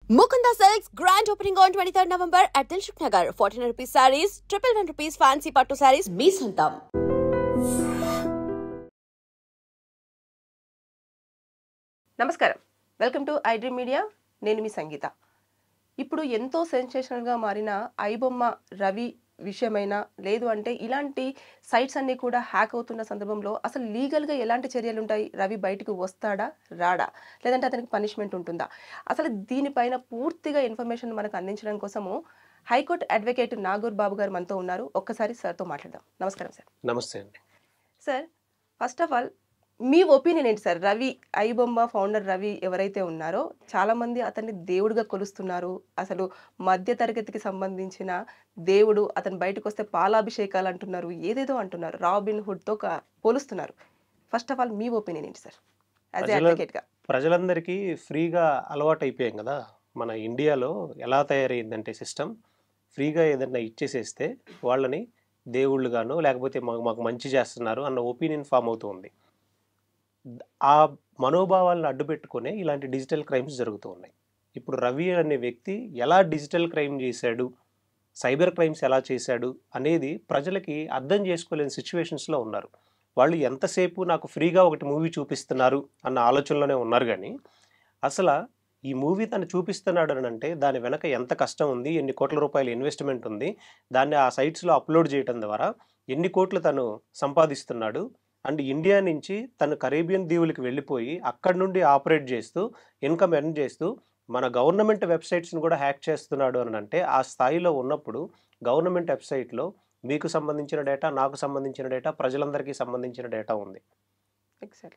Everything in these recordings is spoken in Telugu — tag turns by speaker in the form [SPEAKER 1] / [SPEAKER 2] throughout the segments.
[SPEAKER 1] Mukunda Silks grand opening on 23rd November at Dilshuk Nagar. 1400 rupees sarees, 111 rupees fancy pattu sarees, మీ సొంతం.
[SPEAKER 2] నమస్కారం, welcome to I dream media. నేను మీ సంగీత. ఇప్పుడు ఎంతో సెన్సేషనల్గా మారిన ఐబొమ్మ రవి విషయమైనా లేదు అంటే ఇలాంటి సైట్స్ అన్నీ కూడా హ్యాక్ అవుతున్న సందర్భంలో అసలు లీగల్గా ఎలాంటి చర్యలు ఉంటాయి? రవి బయటకు వస్తాడా రాడా, లేదంటే అతనికి పనిష్మెంట్ ఉంటుందా? అసలు దీనిపైన పూర్తిగా ఇన్ఫర్మేషన్ మనకు అందించడం కోసము హైకోర్టు అడ్వకేట్ నాగూర్ బాబు గారు మనతో ఉన్నారు. ఒక్కసారి సార్తో మాట్లాడదాం. నమస్కారం సార్.
[SPEAKER 3] నమస్తే అండి.
[SPEAKER 2] సార్, ఫస్ట్ ఆఫ్ ఆల్ మీ ఒపీనియన్ ఏంటి సార్? రవి ఐబొమ్మ ఫౌండర్ రవి ఎవరైతే ఉన్నారో చాలామంది అతన్ని దేవుడిగా కొలుస్తున్నారు. అసలు మధ్య తరగతికి సంబంధించిన దేవుడు, అతను బయటకు వస్తే పాలాభిషేకాలు అంటున్నారు, ఏదేదో అంటున్నారు, రాబిన్ హుడ్తో పోలుస్తున్నారు. ఫస్ట్ ఆఫ్ ఆల్ మీ ఒపీనియన్ ఏంటి సార్ యాజ్ ఏ అడ్వకేట్గా?
[SPEAKER 3] ప్రజలందరికీ ఫ్రీగా అలవాటు అయిపోయాం కదా. మన ఇండియాలో ఎలా తయారైందంటే సిస్టమ్, ఫ్రీగా ఏదన్నా ఇచ్చేసేస్తే వాళ్ళని దేవుళ్ళుగానో లేకపోతే మాకు మంచి చేస్తున్నారు అన్న ఒపీనియన్ ఫామ్ అవుతుంది. ఆ మనోభావాలను అడ్డుపెట్టుకునే ఇలాంటి డిజిటల్ క్రైమ్స్ జరుగుతూ ఉన్నాయి. ఇప్పుడు రవి అనే వ్యక్తి ఎలా డిజిటల్ క్రైమ్ చేశాడు, సైబర్ క్రైమ్స్ ఎలా చేశాడు అనేది ప్రజలకి అర్థం చేసుకోలేని సిచ్యువేషన్స్లో ఉన్నారు. వాళ్ళు ఎంతసేపు నాకు ఫ్రీగా ఒకటి మూవీ చూపిస్తున్నారు అన్న ఆలోచనలోనే ఉన్నారు. కానీ అసలు ఈ మూవీ తను చూపిస్తున్నాడు అని అంటే దాని వెనక ఎంత కష్టం ఉంది, ఎన్ని కోట్ల రూపాయల ఇన్వెస్ట్మెంట్ ఉంది, దాన్ని ఆ సైట్స్లో అప్లోడ్ చేయడం ద్వారా ఎన్ని కోట్లు తను సంపాదిస్తున్నాడు, అండ్ ఇండియా నుంచి తను కరేబియన్ దీవులకి వెళ్ళిపోయి అక్కడి నుండి ఆపరేట్ చేస్తూ ఇన్కమ్ ఎర్న్ చేస్తూ మన గవర్నమెంట్ వెబ్సైట్స్ని కూడా హ్యాక్ చేస్తున్నాడు అని అంటే ఆ స్థాయిలో ఉన్నప్పుడు గవర్నమెంట్ వెబ్సైట్లో మీకు సంబంధించిన డేటా, నాకు సంబంధించిన డేటా, ప్రజలందరికీ సంబంధించిన డేటా ఉంది.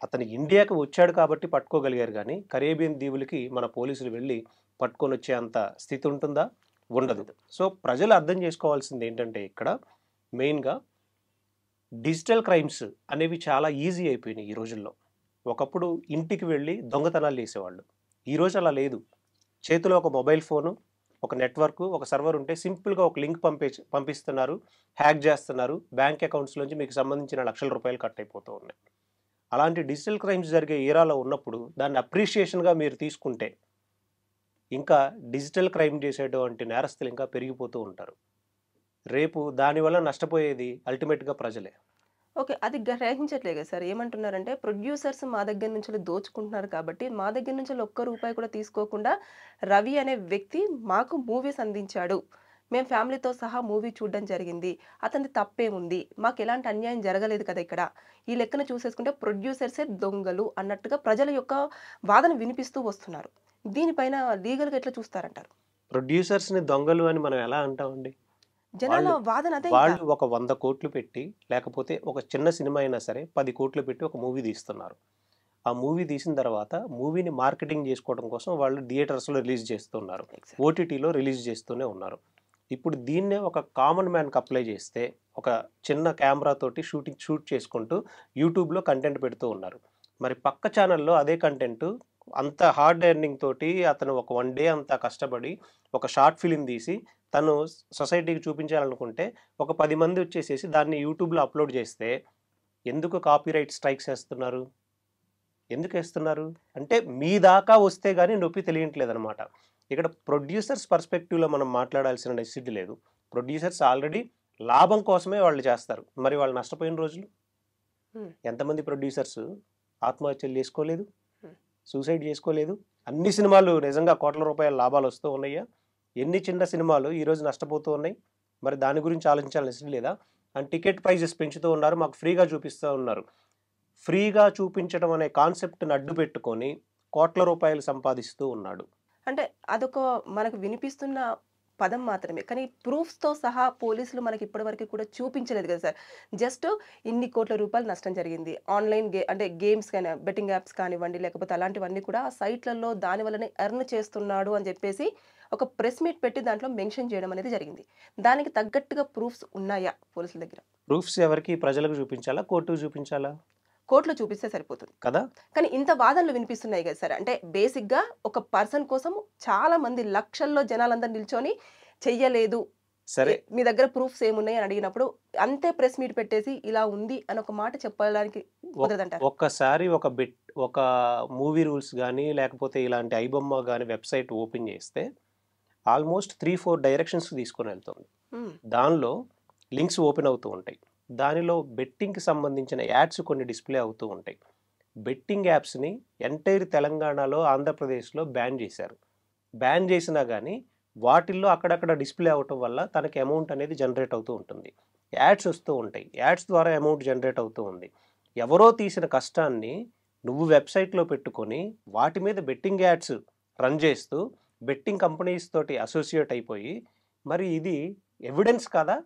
[SPEAKER 3] అతను ఇండియాకి వచ్చాడు కాబట్టి పట్టుకోగలిగారు. కానీ కరేబియన్ దీవులకి మన పోలీసులు వెళ్ళి పట్టుకొని వచ్చే అంత స్థితి ఉంటుందా? ఉండదు. సో ప్రజలు అర్థం చేసుకోవాల్సింది ఏంటంటే ఇక్కడ మెయిన్గా డిజిటల్ క్రైమ్స్ అనేవి చాలా ఈజీ అయిపోయినాయి ఈ రోజుల్లో. ఒకప్పుడు ఇంటికి వెళ్ళి దొంగతనాలు చేసేవాళ్ళు, ఈరోజు అలా లేదు. చేతిలో ఒక మొబైల్ ఫోను, ఒక నెట్వర్క్, ఒక సర్వర్ ఉంటే సింపుల్గా ఒక లింక్ పంపిస్తున్నారు, హ్యాక్ చేస్తున్నారు, బ్యాంక్ అకౌంట్స్లోంచి మీకు సంబంధించిన లక్షల రూపాయలు కట్ అయిపోతూ ఉన్నాయి. అలాంటి డిజిటల్ క్రైమ్స్ జరిగే ఏరాలో ఉన్నప్పుడు దాన్ని అప్రిషియేషన్గా మీరు తీసుకుంటే ఇంకా డిజిటల్ క్రైమ్ చేసేటువంటి నేరస్తులు ఇంకా పెరిగిపోతూ ఉంటారు. రేపు దానివల్ల నష్టపోయేది అల్టిమేట్గా ప్రజలే.
[SPEAKER 2] ఓకే, అది గ్రహించట్లే కదా సార్. ఏమంటున్నారంటే ప్రొడ్యూసర్స్ మా దగ్గర నుంచి దోచుకుంటున్నారు కాబట్టి మా దగ్గర నుంచి ఒక్క రూపాయి కూడా తీసుకోకుండా రవి అనే వ్యక్తి మాకు మూవీస్ అందించాడు, మేము ఫ్యామిలీతో సహా మూవీ చూడడం జరిగింది, అతని తప్పేముంది, మాకు ఎలాంటి అన్యాయం జరగలేదు కదా ఇక్కడ, ఈ లెక్కన చూసేసుకుంటే ప్రొడ్యూసర్సే దొంగలు అన్నట్టుగా ప్రజల యొక్క వాదన వినిపిస్తూ వస్తున్నారు. దీనిపైన లీగల్గా ఎట్లా చూస్తారంటారు?
[SPEAKER 3] ప్రొడ్యూసర్స్ని దొంగలు అని మనం ఎలా అంటామండి?
[SPEAKER 2] జనాల వాదన అదే.
[SPEAKER 3] వాళ్ళు ఒక 100 కోట్లు పెట్టి, లేకపోతే ఒక చిన్న సినిమా అయినా సరే 10 కోట్లు పెట్టి ఒక మూవీ తీస్తున్నారు. ఆ మూవీ తీసిన తర్వాత మూవీని మార్కెటింగ్ చేసుకోవడం కోసం వాళ్ళు థియేటర్స్లో రిలీజ్ చేస్తున్నారు, ఓటీటీలో రిలీజ్ చేస్తూనే ఉన్నారు. ఇప్పుడు దీన్నే ఒక కామన్ మ్యాన్కి అప్లై చేస్తే ఒక చిన్న కెమెరా తోటి షూట్ చేసుకుంటూ యూట్యూబ్లో కంటెంట్ పెడుతూ ఉన్నారు. మరి పక్క ఛానల్లో అదే కంటెంట్ అంత హార్డ్ ఎర్నింగ్ తోటి అతను ఒక 1 డే అంతా కష్టపడి ఒక షార్ట్ ఫిలిం తీసి తను సొసైటీకి చూపించాలనుకుంటే ఒక 10 మంది వచ్చేసేసి దాన్ని యూట్యూబ్లో అప్లోడ్ చేస్తే ఎందుకు కాపీరైట్ స్ట్రైక్స్ వేస్తున్నారు? ఎందుకు వేస్తున్నారు అంటే మీ దాకా వస్తే కానీ నొప్పి తెలియట్లేదు అనమాట. ఇక్కడ ప్రొడ్యూసర్స్ పర్స్పెక్టివ్లో మనం మాట్లాడాల్సిన నెసిటీ లేదు. ప్రొడ్యూసర్స్ ఆల్రెడీ లాభం కోసమే వాళ్ళు చేస్తారు. మరి వాళ్ళు నష్టపోయిన రోజులు ఎంతమంది ప్రొడ్యూసర్స్ ఆత్మహత్యలు చేసుకోలేదు, సూసైడ్ చేసుకోలేదు? అన్ని సినిమాలు నిజంగా కోట్ల రూపాయల లాభాలు వస్తూ ఉన్నాయా? ఎన్ని చిన్న సినిమాలు ఈరోజు నష్టపోతూ ఉన్నాయి? మరి దాని గురించి ఆలోచించాలని నెసిటీ లేదా? అండ్ టికెట్ ప్రైజెస్ పెంచుతూ ఉన్నారు, మాకు ఫ్రీగా చూపిస్తూ ఉన్నారు. ఫ్రీగా చూపించడం అనే కాన్సెప్ట్ని అడ్డు పెట్టుకొని కోట్ల రూపాయలు సంపాదిస్తూ ఉన్నాడు.
[SPEAKER 2] అంటే అదొక మనకు వినిపిస్తున్న పదం మాత్రమే, కానీ ప్రూఫ్స్తో సహా పోలీసులు మనకి ఇప్పటివరకు కూడా చూపించలేదు కదా సార్. జస్ట్ ఇన్ని కోట్ల రూపాయలు నష్టం జరిగింది, ఆన్లైన్ అంటే గేమ్స్ కానీ బెట్టింగ్ యాప్స్ కానివ్వండి, లేకపోతే అలాంటివన్నీ కూడా ఆ సైట్లలో దాని వల్లనే ఎర్న్ చేస్తున్నాడు అని చెప్పేసి ఒక ప్రెస్ మీట్ పెట్టి దాంట్లో మెన్షన్ చేయడం అనేది జరిగింది. దానికి తగ్గట్టుగా ప్రూఫ్స్ ఉన్నాయా పోలీసుల దగ్గర?
[SPEAKER 3] ప్రూఫ్స్ ఎవరికి? ప్రజలకు చూపించాలా, కోర్టుకు చూపించాలా?
[SPEAKER 2] కోర్టులో చూపిస్తే సరిపోతుంది
[SPEAKER 3] కదా.
[SPEAKER 2] కానీ ఇంత వాదనలు వినిపిస్తున్నాయి కదా సార్. అంటే బేసిక్గా ఒక పర్సన్ కోసం చాలా మంది లక్షల్లో జనాలందరూ నిల్చొని చెయ్యలేదు,
[SPEAKER 3] సరే
[SPEAKER 2] మీ దగ్గర ప్రూఫ్స్ ఏమున్నాయి అని అడిగినప్పుడు అంతే ప్రెస్ మీట్ పెట్టేసి ఇలా ఉంది అని ఒక మాట చెప్పడానికి కుదరదంటారు.
[SPEAKER 3] ఒక్కసారి ఒక మూవీ రూల్స్ కానీ లేకపోతే ఇలాంటి ఐబొమ్మ కానీ వెబ్సైట్ ఓపెన్ చేస్తే ఆల్మోస్ట్ 3-4 డైరెక్షన్స్ తీసుకొని వెళ్తుంది. దానిలో లింక్స్ ఓపెన్ అవుతూ ఉంటాయి. దానిలో బెట్టింగ్కి సంబంధించిన యాడ్స్ కొన్ని డిస్ప్లే అవుతూ ఉంటాయి. బెట్టింగ్ యాప్స్ని ఎంటైర్ తెలంగాణలో, ఆంధ్రప్రదేశ్లో బ్యాన్ చేశారు. బ్యాన్ చేసినా కానీ వాటిల్లో అక్కడక్కడ డిస్ప్లే అవటం వల్ల తనకి అమౌంట్ అనేది జనరేట్ అవుతూ ఉంటుంది. యాడ్స్ వస్తూ ఉంటాయి. యాడ్స్ ద్వారా అమౌంట్ జనరేట్ అవుతూ ఉంది. ఎవరో తీసిన కష్టాన్ని నువ్వు వెబ్సైట్లో పెట్టుకొని వాటి మీద బెట్టింగ్ యాడ్స్ రన్ చేస్తూ బెట్టింగ్ కంపెనీస్ తోటి అసోసియేట్ అయిపోయి, మరి ఇది ఎవిడెన్స్ కాదా?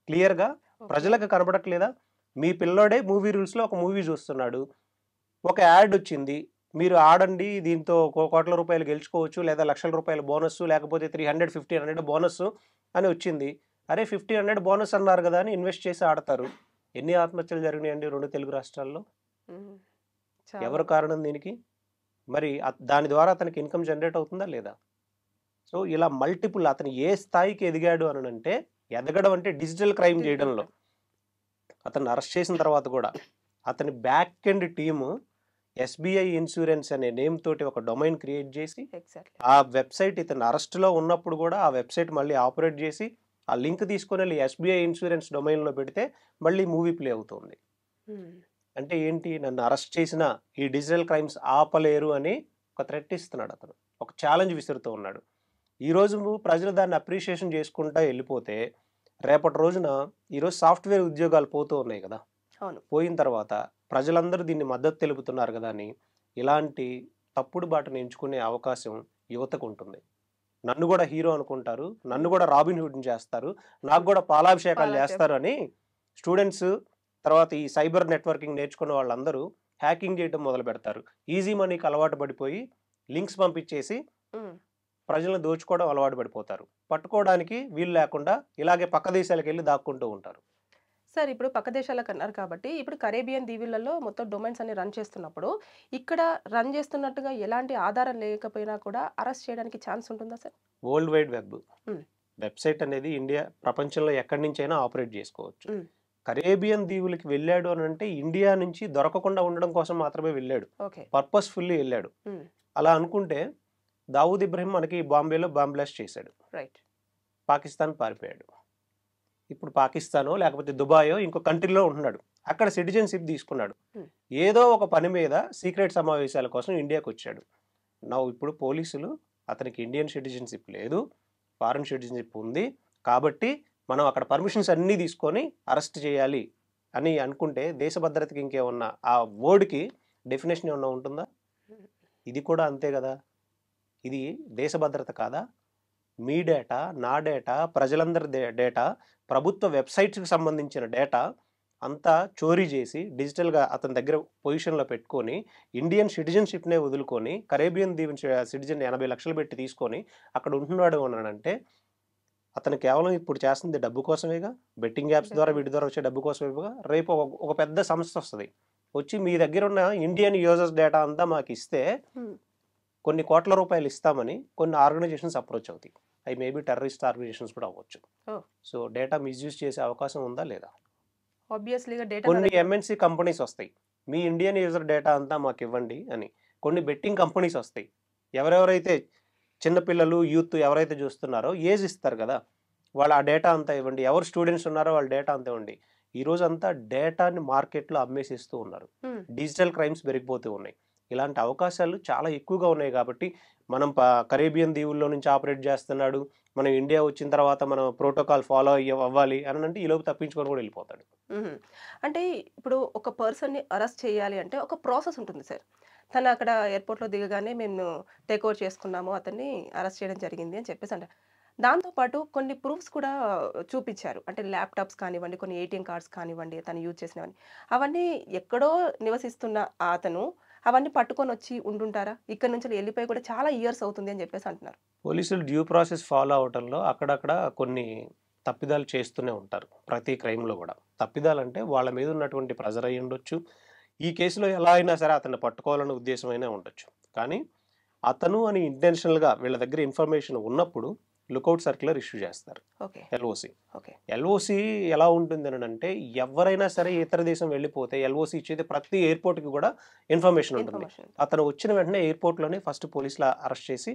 [SPEAKER 3] క్లియర్గా ప్రజలకు కనబడట్లేదా? మీ పిల్లోడే మూవీ రూల్స్లో ఒక మూవీ చూస్తున్నాడు, ఒక యాడ్ వచ్చింది, మీరు ఆడండి, దీంతో కోట్ల రూపాయలు గెలుచుకోవచ్చు, లేదా లక్షల రూపాయల బోనస్, లేకపోతే 300-1500 బోనస్ అని వచ్చింది. అరే 1500 బోనస్ అన్నారు కదా అని ఇన్వెస్ట్ చేసి ఆడతారు. ఎన్ని ఆత్మహత్యలు జరిగినాయండి 2 తెలుగు రాష్ట్రాల్లో? ఎవరు కారణం దీనికి? మరి దాని ద్వారా అతనికి ఇన్కమ్ జనరేట్ అవుతుందా లేదా? సో ఇలా మల్టిపుల్, అతను ఏ స్థాయికి ఎదిగాడు అని అంటే, ఎదగడం అంటే డిజిటల్ క్రైమ్ చేయడంలో. అతను అరెస్ట్ చేసిన తర్వాత కూడా అతని back end team SBI insurance అనే నేమ్ తోటి ఒక డొమైన్ క్రియేట్ చేసి ఆ వెబ్సైట్ ఇతను అరెస్ట్లో ఉన్నప్పుడు కూడా ఆ వెబ్సైట్ మళ్ళీ ఆపరేట్ చేసి ఆ లింక్ తీసుకొని వెళ్ళి SBI ఇన్సూరెన్స్ డొమైన్లో పెడితే మళ్ళీ మూవీ ప్లే అవుతుంది. అంటే ఏంటి? నన్ను అరెస్ట్ చేసిన ఈ డిజిటల్ క్రైమ్స్ ఆపలేరు అని ఒక థ్రెట్ ఇస్తున్నాడు అతను, ఒక ఛాలెంజ్ విసురుతూ ఉన్నాడు. ఈరోజు ప్రజలు దాన్ని అప్రిషియేషన్ చేసుకుంటా వెళ్ళిపోతే రేపటి రోజున ఈరోజు సాఫ్ట్వేర్ ఉద్యోగాలు పోతూ ఉన్నాయి కదా, పోయిన తర్వాత ప్రజలందరూ దీన్ని మద్దతు తెలుపుతున్నారు కదా అని ఇలాంటి తప్పుడు బాటను ఎంచుకునే అవకాశం యువతకు ఉంటుంది. నన్ను కూడా హీరో అనుకుంటారు, నన్ను కూడా రాబిన్ హుడ్ చేస్తారు, నాకు కూడా పాలాభిషేకాలు చేస్తారు అని స్టూడెంట్స్, తర్వాత ఈ సైబర్ నెట్వర్కింగ్ నేర్చుకున్న వాళ్ళందరూ హ్యాకింగ్ చేయడం మొదలు పెడతారు. ఈజీ మనీకి అలవాటు పడిపోయి లింక్స్ పంపించేసి ప్రజలను దోచుకోవడం అలవాటు పడిపోతారు. పట్టుకోవడానికి వీలు లేకుండా ఇలాగే పక్క దేశాలకు వెళ్ళి దాక్కుంటూ ఉంటారు.
[SPEAKER 2] సార్, ఇప్పుడు పక్క దేశాలకు అన్నారు కాబట్టి, ఇప్పుడు కరేబియన్ దీవులలో మొత్తం డొమైన్స్ అన్ని రన్ చేస్తున్నప్పుడు ఇక్కడ రన్ చేస్తున్నట్టుగా ఎలాంటి ఆధారం లేకపోయినా కూడా అరెస్ట్ చేయడానికి ఛాన్స్ ఉంటుందా sir?
[SPEAKER 3] World wide web website అనేది ఇండియా ప్రపంచంలో ఎక్కడి నుంచైనా ఆపరేట్ చేసుకోవచ్చు. కరేబియన్ దీవులకి వెళ్ళాడు అని అంటే ఇండియా నుంచి దొరకకుండా ఉండడం కోసం మాత్రమే వెళ్ళాడు, పర్పస్ఫుల్లీ వెళ్ళాడు. అలా అనుకుంటే దావూద్ ఇబ్రహీం మనకి బాంబేలో బాంబ్ బ్లాస్ట్ చేశాడు, పాకిస్తాన్ పారిపోయాడు. ఇప్పుడు పాకిస్తానో లేకపోతే దుబాయో ఇంకో కంట్రీలో ఉంటున్నాడు, అక్కడ సిటిజన్షిప్ తీసుకున్నాడు. ఏదో ఒక పని మీద సీక్రెట్ సమావేశాల కోసం ఇండియాకి వచ్చాడు. ఇప్పుడు పోలీసులు అతనికి ఇండియన్ సిటిజన్షిప్ లేదు, ఫారెన్ సిటిజన్షిప్ ఉంది కాబట్టి మనం అక్కడ పర్మిషన్స్ అన్నీ తీసుకొని అరెస్ట్ చేయాలి అని అనుకుంటే దేశ భద్రతకి ఇంకేమన్నా ఆ వర్డ్కి డెఫినేషన్ ఏమన్నా ఉంటుందా? ఇది కూడా అంతే కదా. ఇది దేశ భద్రత కాదా? మీ డేటా, నా డేటా, ప్రజలందరి డేటా, ప్రభుత్వ వెబ్సైట్స్కి సంబంధించిన డేటా అంతా చోరీ చేసి డిజిటల్గా అతని దగ్గర పొజిషన్లో పెట్టుకొని ఇండియన్ సిటిజన్షిప్నే వదులుకొని కరేబియన్ దీవెన్ సిటిజన్ 80 లక్షలు పెట్టి తీసుకొని అక్కడ ఉంటున్నాడు అనంటే అతను కేవలం ఇప్పుడు చేస్తుంది డబ్బు కోసమేగా. బెట్టింగ్ యాప్స్ ద్వారా వీటి ద్వారా వచ్చే డబ్బు కోసమేగా. రేపు ఒక పెద్ద సంస్థ వస్తుంది, వచ్చి మీ దగ్గర ఉన్న ఇండియన్ యూజర్స్ డేటా అంతా మాకు ఇస్తే కొన్ని కోట్ల రూపాయలు ఇస్తామని కొన్ని ఆర్గనైజేషన్స్ అప్రోచ్ అవుతాయి. అవి మేబీ టెర్రరిస్ట్ ఆర్గనైజేషన్స్ కూడా అవ్వచ్చు. సో డేటా మిస్యూజ్ చేసే అవకాశం ఉందా లేదా? కొన్ని MNC కంపెనీస్ వస్తాయి, మీ ఇండియన్ యూజర్ డేటా అంతా మాకు ఇవ్వండి అని. కొన్ని బెట్టింగ్ కంపెనీస్ వస్తాయి, ఎవరెవరైతే చిన్నపిల్లలు, యూత్ ఎవరైతే చూస్తున్నారో ఏజ్ ఇస్తారు కదా, వాళ్ళు ఆ డేటా అంతా ఇవ్వండి. ఎవరు స్టూడెంట్స్ ఉన్నారో వాళ్ళ డేటా అంతా ఇవ్వండి. ఈరోజు అంతా డేటాని మార్కెట్లో అమ్మేసిస్తూ ఉన్నారు. డిజిటల్ క్రైమ్స్ పెరిగిపోతూ ఉన్నాయి. ఇలాంటి అవకాశాలు చాలా ఎక్కువగా ఉన్నాయి కాబట్టి మనం కరేబియన్ దీవుల్లో నుంచి ఆపరేట్ చేస్తున్నాడు, మనం ఇండియా వచ్చిన తర్వాత మనం ప్రోటోకాల్ ఫాలో అవ్వాలి అని అంటే ఈలోపు తప్పించుకొని కూడా వెళ్ళిపోతాడు.
[SPEAKER 2] అంటే ఇప్పుడు ఒక పర్సన్ని అరెస్ట్ చేయాలి అంటే ఒక ప్రాసెస్ ఉంటుంది సార్. తను అక్కడ ఎయిర్పోర్ట్లో దిగగానే మేము టేక్ ఓవర్ చేసుకున్నాము, అతన్ని అరెస్ట్ చేయడం జరిగింది అని చెప్పేసి అంటే దాంతోపాటు కొన్ని ప్రూఫ్స్ కూడా చూపించారు. అంటే ల్యాప్టాప్స్ కానివ్వండి, కొన్ని ATM కార్డ్స్ కానివ్వండి, తను యూజ్ చేసినవన్నీ, అవన్నీ ఎక్కడో నివసిస్తున్న అతను అవన్నీ పట్టుకొని వచ్చి ఉంటుంటారా? ఇక్కడ నుంచి వెళ్ళిపోయి కూడా చాలా ఇయర్స్ అవుతుంది అని చెప్పేసి అంటున్నారు.
[SPEAKER 3] పోలీసులు డ్యూ ప్రాసెస్ ఫాలో అవటంలో అక్కడక్కడ కొన్ని తప్పిదాలు చేస్తూనే ఉంటారు. ప్రతి క్రైమ్లో కూడా తప్పిదాలు అంటే వాళ్ళ మీద ఉన్నటువంటి ప్రెజర్ అయ్యి ఉండొచ్చు. ఈ కేసులో ఎలా అయినా సరే అతన్ని పట్టుకోవాలనే ఉద్దేశమైనా ఉండొచ్చు. కానీ అతను అని ఇంటెన్షనల్గా వీళ్ళ దగ్గర ఇన్ఫర్మేషన్ ఉన్నప్పుడు లుకౌట్ సర్క్యులర్ ఇష్యూ చేస్తారు,
[SPEAKER 2] ఓకే
[SPEAKER 3] ఎల్ఓసి.
[SPEAKER 2] ఓకే
[SPEAKER 3] ఎల్ఓసి ఎలా ఉంటుంది అని అంటే, ఎవరైనా సరే ఇతర దేశం వెళ్ళిపోతే ఎల్ఓసి ఇచ్చేది ప్రతి ఎయిర్పోర్ట్కి కూడా ఇన్ఫర్మేషన్ ఉంటుంది.
[SPEAKER 2] ఇన్ఫర్మేషన్
[SPEAKER 3] అతను వచ్చిన వెంటనే ఎయిర్పోర్ట్లోనే ఫస్ట్ పోలీసులు అరెస్ట్ చేసి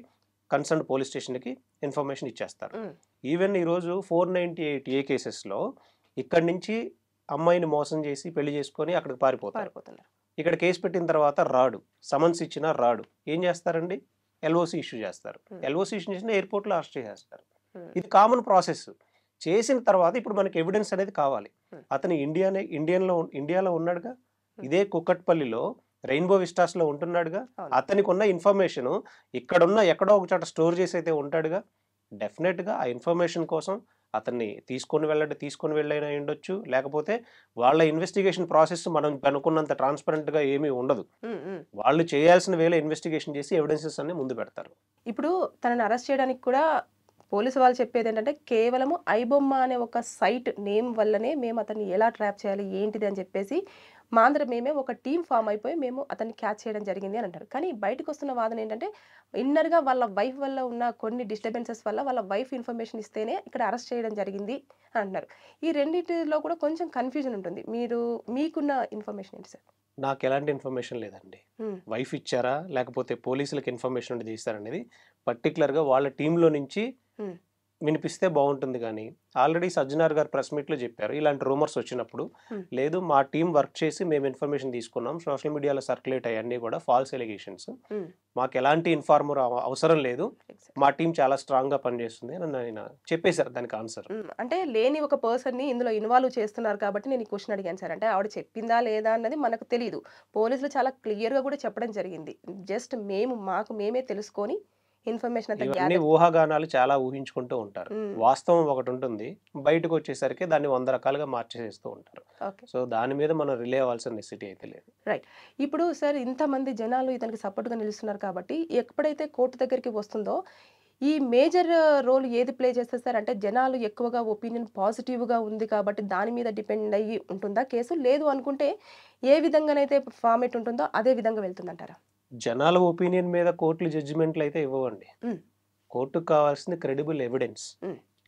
[SPEAKER 3] కన్సర్న్ పోలీస్ స్టేషన్కి ఇన్ఫర్మేషన్ ఇచ్చేస్తారు. ఈవెన్ ఈరోజు 498A కేసెస్లో ఇక్కడి నుంచి అమ్మాయిని మోసం చేసి పెళ్లి చేసుకొని అక్కడికి పారిపోతారు. ఇక్కడ కేసు పెట్టిన తర్వాత రాడు, సమన్స్ ఇచ్చినా రాడు, ఏం చేస్తారండి, ఎల్ఓసి ఇష్యూ చేస్తారు. ఎల్ఓసి ఇష్యూ చేసిన ఎయిర్పోర్ట్లో అరెస్ట్ చేసేస్తారు. ఇది కామన్ ప్రాసెస్. చేసిన తర్వాత ఇప్పుడు మనకి ఎవిడెన్స్ అనేది కావాలి. అతను ఇండియాలో ఉన్నాడుగా, ఇదే కుక్కట్పల్లిలో రెయిన్బో విస్టాస్లో ఉంటున్నాడుగా, అతనికి ఉన్న ఇన్ఫర్మేషన్ ఇక్కడున్న ఎక్కడో ఒక చోట స్టోర్ చేసి అయితే ఉంటాడుగా. డెఫినెట్గా ఆ ఇన్ఫర్మేషన్ కోసం అతన్ని తీసుకొని వెళ్ళైనా ఉండొచ్చు, లేకపోతే వాళ్ళ ఇన్వెస్టిగేషన్ ప్రాసెస్ మనం అనుకున్నంత ట్రాన్స్పరెంట్గా ఏమీ ఉండదు. వాళ్ళు చేయాల్సిన వేళ ఇన్వెస్టిగేషన్ చేసి ఎవిడెన్సెస్ అన్ని ముందు పెడతారు.
[SPEAKER 2] ఇప్పుడు తనని అరెస్ట్ చేయడానికి కూడా పోలీసు వాళ్ళు చెప్పేది ఏంటంటే, కేవలము ఐబొమ్మ అనే ఒక సైట్ నేమ్ వల్లనే మేము అతన్ని ఎలా ట్రాప్ చేయాలి ఏంటిది అని చెప్పేసి మేమే ఒక టీం ఫామ్ అయిపోయి మేము అతన్ని క్యాచ్ చేయడం జరిగింది అని అంటారు. కానీ బయటకు వస్తున్న వాదన ఏంటంటే, ఇన్నర్గా వాళ్ళ వైఫ్ వల్ల ఉన్న కొన్ని డిస్టర్బెన్సెస్ వల్ల వాళ్ళ వైఫ్ ఇన్ఫర్మేషన్ ఇస్తేనే ఇక్కడ అరెస్ట్ చేయడం జరిగింది అంటున్నారు. ఈ రెండింటిలో కూడా కొంచెం కన్ఫ్యూజన్ ఉంటుంది. మీకున్న ఇన్ఫర్మేషన్ ఏంటి సార్?
[SPEAKER 3] నాకు ఎలాంటి ఇన్ఫర్మేషన్ లేదండి. వైఫ్ ఇచ్చారా లేకపోతే పోలీసులకు ఇన్ఫర్మేషన్ ఉండి చేస్తారనేది పర్టికులర్గా వాళ్ళ టీంలో నుంచి వినిపిస్తే బాగుంటుంది. కానీ ఆల్రెడీ సజ్జనార్ గారు ప్రెస్ మీట్లో చెప్పారు, ఇలాంటి రూమర్స్ వచ్చినప్పుడు లేదు మా టీం వర్క్ చేసి మేము ఇన్ఫర్మేషన్ తీసుకున్నాం, సోషల్ మీడియాలో సర్క్యులేట్ అయ్యన్నీ కూడా ఫాల్స్ ఎలిగేషన్స్, మాకు ఎలాంటి ఇన్ఫార్మర్ అవసరం లేదు, మా టీం చాలా స్ట్రాంగ్ గా పనిచేస్తుంది అని ఆయన చెప్పేశారు దానికి ఆన్సర్.
[SPEAKER 2] అంటే లేని ఒక పర్సన్ ని ఇందులో ఇన్వాల్వ్ చేస్తున్నారు కాబట్టి నేను ఈ క్వశ్చన్ అడిగాను సార్. అంటే ఆవిడ చెప్పిందా లేదా అన్నది మనకు తెలియదు. పోలీసులు చాలా క్లియర్ గా కూడా చెప్పడం జరిగింది, జస్ట్ మాకు మేమే తెలుసుకొని ఇన్ఫర్మేషన్ అంతా
[SPEAKER 3] ఇవన్నీ ఊహాగానాలు చాలా ఊహించుకుంటూ ఉంటారు. వాస్తవం ఒకటి ఉంటుంది, బయటకు వచ్చేసరికి దాన్ని 100 రకాలుగా మార్చేస్తూ ఉంటారు. సో దాని మీద మనం రిలే అవ్వాల్సిన నెసిటీ అయితే లేదు.
[SPEAKER 2] రైట్. ఇప్పుడు సార్ ఇంతమంది జనాలు ఇతనికి సపోర్ట్గా నిలుస్తున్నారు కాబట్టి ఎప్పుడైతే కోర్టు దగ్గరికి వస్తుందో ఈ మేజర్ రోల్ ఏది ప్లే చేస్తారు సార్? అంటే జనాలు ఎక్కువగా ఒపీనియన్ పాజిటివ్గా ఉంది కాబట్టి దాని మీద డిపెండ్ అయ్యి ఉంటుందా కేసు? లేదు అనుకుంటే ఏ విధంగానైతే ఫార్మేట్ ఉంటుందో అదే విధంగా వెళ్తుందంటారా?
[SPEAKER 3] జనాల ఒపీనియన్ మీద కోర్టులు జడ్జిమెంట్లు అయితే ఇవ్వండి. కోర్టుకు కావాల్సింది క్రెడిబుల్ ఎవిడెన్స్.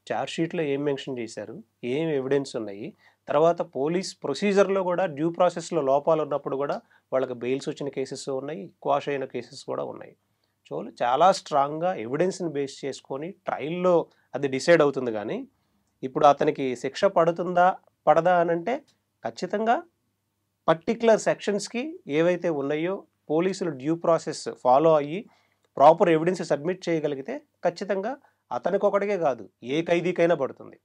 [SPEAKER 3] చార్జ్ షీట్లో ఏం మెన్షన్ చేశారు, ఏం ఎవిడెన్స్ ఉన్నాయి, తర్వాత పోలీస్ ప్రొసీజర్లో కూడా డ్యూ ప్రాసెస్లో లోపాలు ఉన్నప్పుడు కూడా వాళ్ళకి బెయిల్స్ వచ్చిన కేసెస్ ఉన్నాయి, క్వాష్ అయిన కేసెస్ కూడా ఉన్నాయి. సో చాలా స్ట్రాంగ్గా ఎవిడెన్స్ని బేస్ చేసుకొని ట్రయల్లో అది డిసైడ్ అవుతుంది. కానీ ఇప్పుడు అతనికి శిక్ష పడుతుందా పడదా అని అంటే ఖచ్చితంగా పర్టిక్యులర్ సెక్షన్స్కి ఏవైతే ఉన్నాయో పోలీసులు డ్యూ ప్రాసెస్ ఫాలో అయ్యి ప్రాపర్ ఎవిడెన్స్ సబ్మిట్ చేయగలిగితే ఖచ్చితంగా అతనికి ఒకటికే కాదు ఏ ఖైదీకైనా పడుతుంది.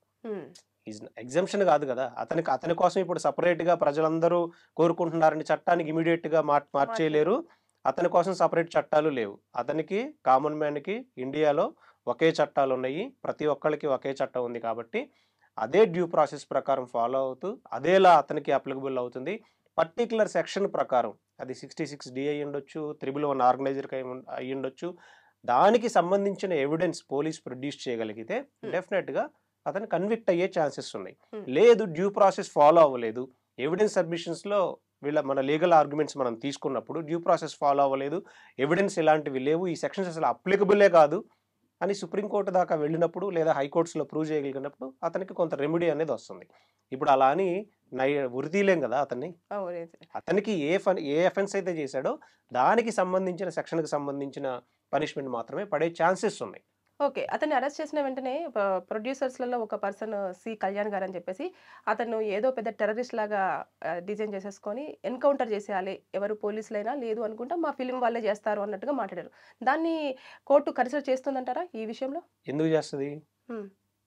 [SPEAKER 3] ఎగ్జంప్షన్ కాదు కదా, అతని కోసం ఇప్పుడు సపరేట్గా ప్రజలందరూ కోరుకుంటున్నారని చట్టానికి ఇమీడియట్గా మార్చేయలేరు. అతని కోసం సపరేట్ చట్టాలు లేవు. అతనికి కామన్ మ్యాన్కి ఇండియాలో ఒకే చట్టాలు ఉన్నాయి, ప్రతి ఒక్కరికి ఒకే చట్టం ఉంది. కాబట్టి అదే డ్యూ ప్రాసెస్ ప్రకారం ఫాలో అవుతూ అదేలా అతనికి అప్లికబుల్ అవుతుంది. పర్టికులర్ సెక్షన్ ప్రకారం అది 66D అయి ఉండొచ్చు, 111 ఆర్గనైజర్ అయి ఉండొచ్చు, దానికి సంబంధించిన ఎవిడెన్స్ పోలీస్ ప్రొడ్యూస్ చేయగలిగితే డెఫినెట్గా అతను కన్విక్ట్ అయ్యే ఛాన్సెస్ ఉన్నాయి. లేదు డ్యూ ప్రాసెస్ ఫాలో అవ్వలేదు, ఎవిడెన్స్ సబ్మిషన్స్లో మన లీగల్ ఆర్గ్యుమెంట్స్ మనం తీసుకున్నప్పుడు డ్యూ ప్రాసెస్ ఫాలో అవ్వలేదు, ఎవిడెన్స్ ఇలాంటివి లేవు, ఈ సెక్షన్స్ అసలు అప్లికబులే కాదు అని సుప్రీంకోర్టు దాకా వెళ్ళినప్పుడు లేదా హైకోర్ట్స్లో ప్రూవ్ చేయగలిగినప్పుడు అతనికి కొంత రెమెడీ అనేది వస్తుంది. ఇప్పుడు అలా అని ఉరితీయలేం కదా అతన్ని. అతనికి ఏ అఫెన్స్ అయితే చేశాడో దానికి సంబంధించిన సెక్షన్కి సంబంధించిన పనిష్మెంట్ మాత్రమే పడే ఛాన్సెస్ ఉన్నాయి.
[SPEAKER 2] ఓకే. అతన్ని అరెస్ట్ చేసిన వెంటనే ప్రొడ్యూసర్స్లలో ఒక పర్సన్ సి కళ్యాణ్ గారు అని చెప్పేసి అతను ఏదో పెద్ద టెర్రరిస్ట్ లాగా డిజైన్ చేసేసుకొని ఎన్కౌంటర్ చేసేయాలి, ఎవరు పోలీసులైనా లేదు అనుకుంటా మా ఫిలిం వాళ్ళే చేస్తారు అన్నట్టుగా మాట్లాడారు. దాన్ని కోర్టు కన్సిడర్ చేస్తుందంటారా ఈ విషయంలో?
[SPEAKER 3] ఎందుకు చేస్తుంది?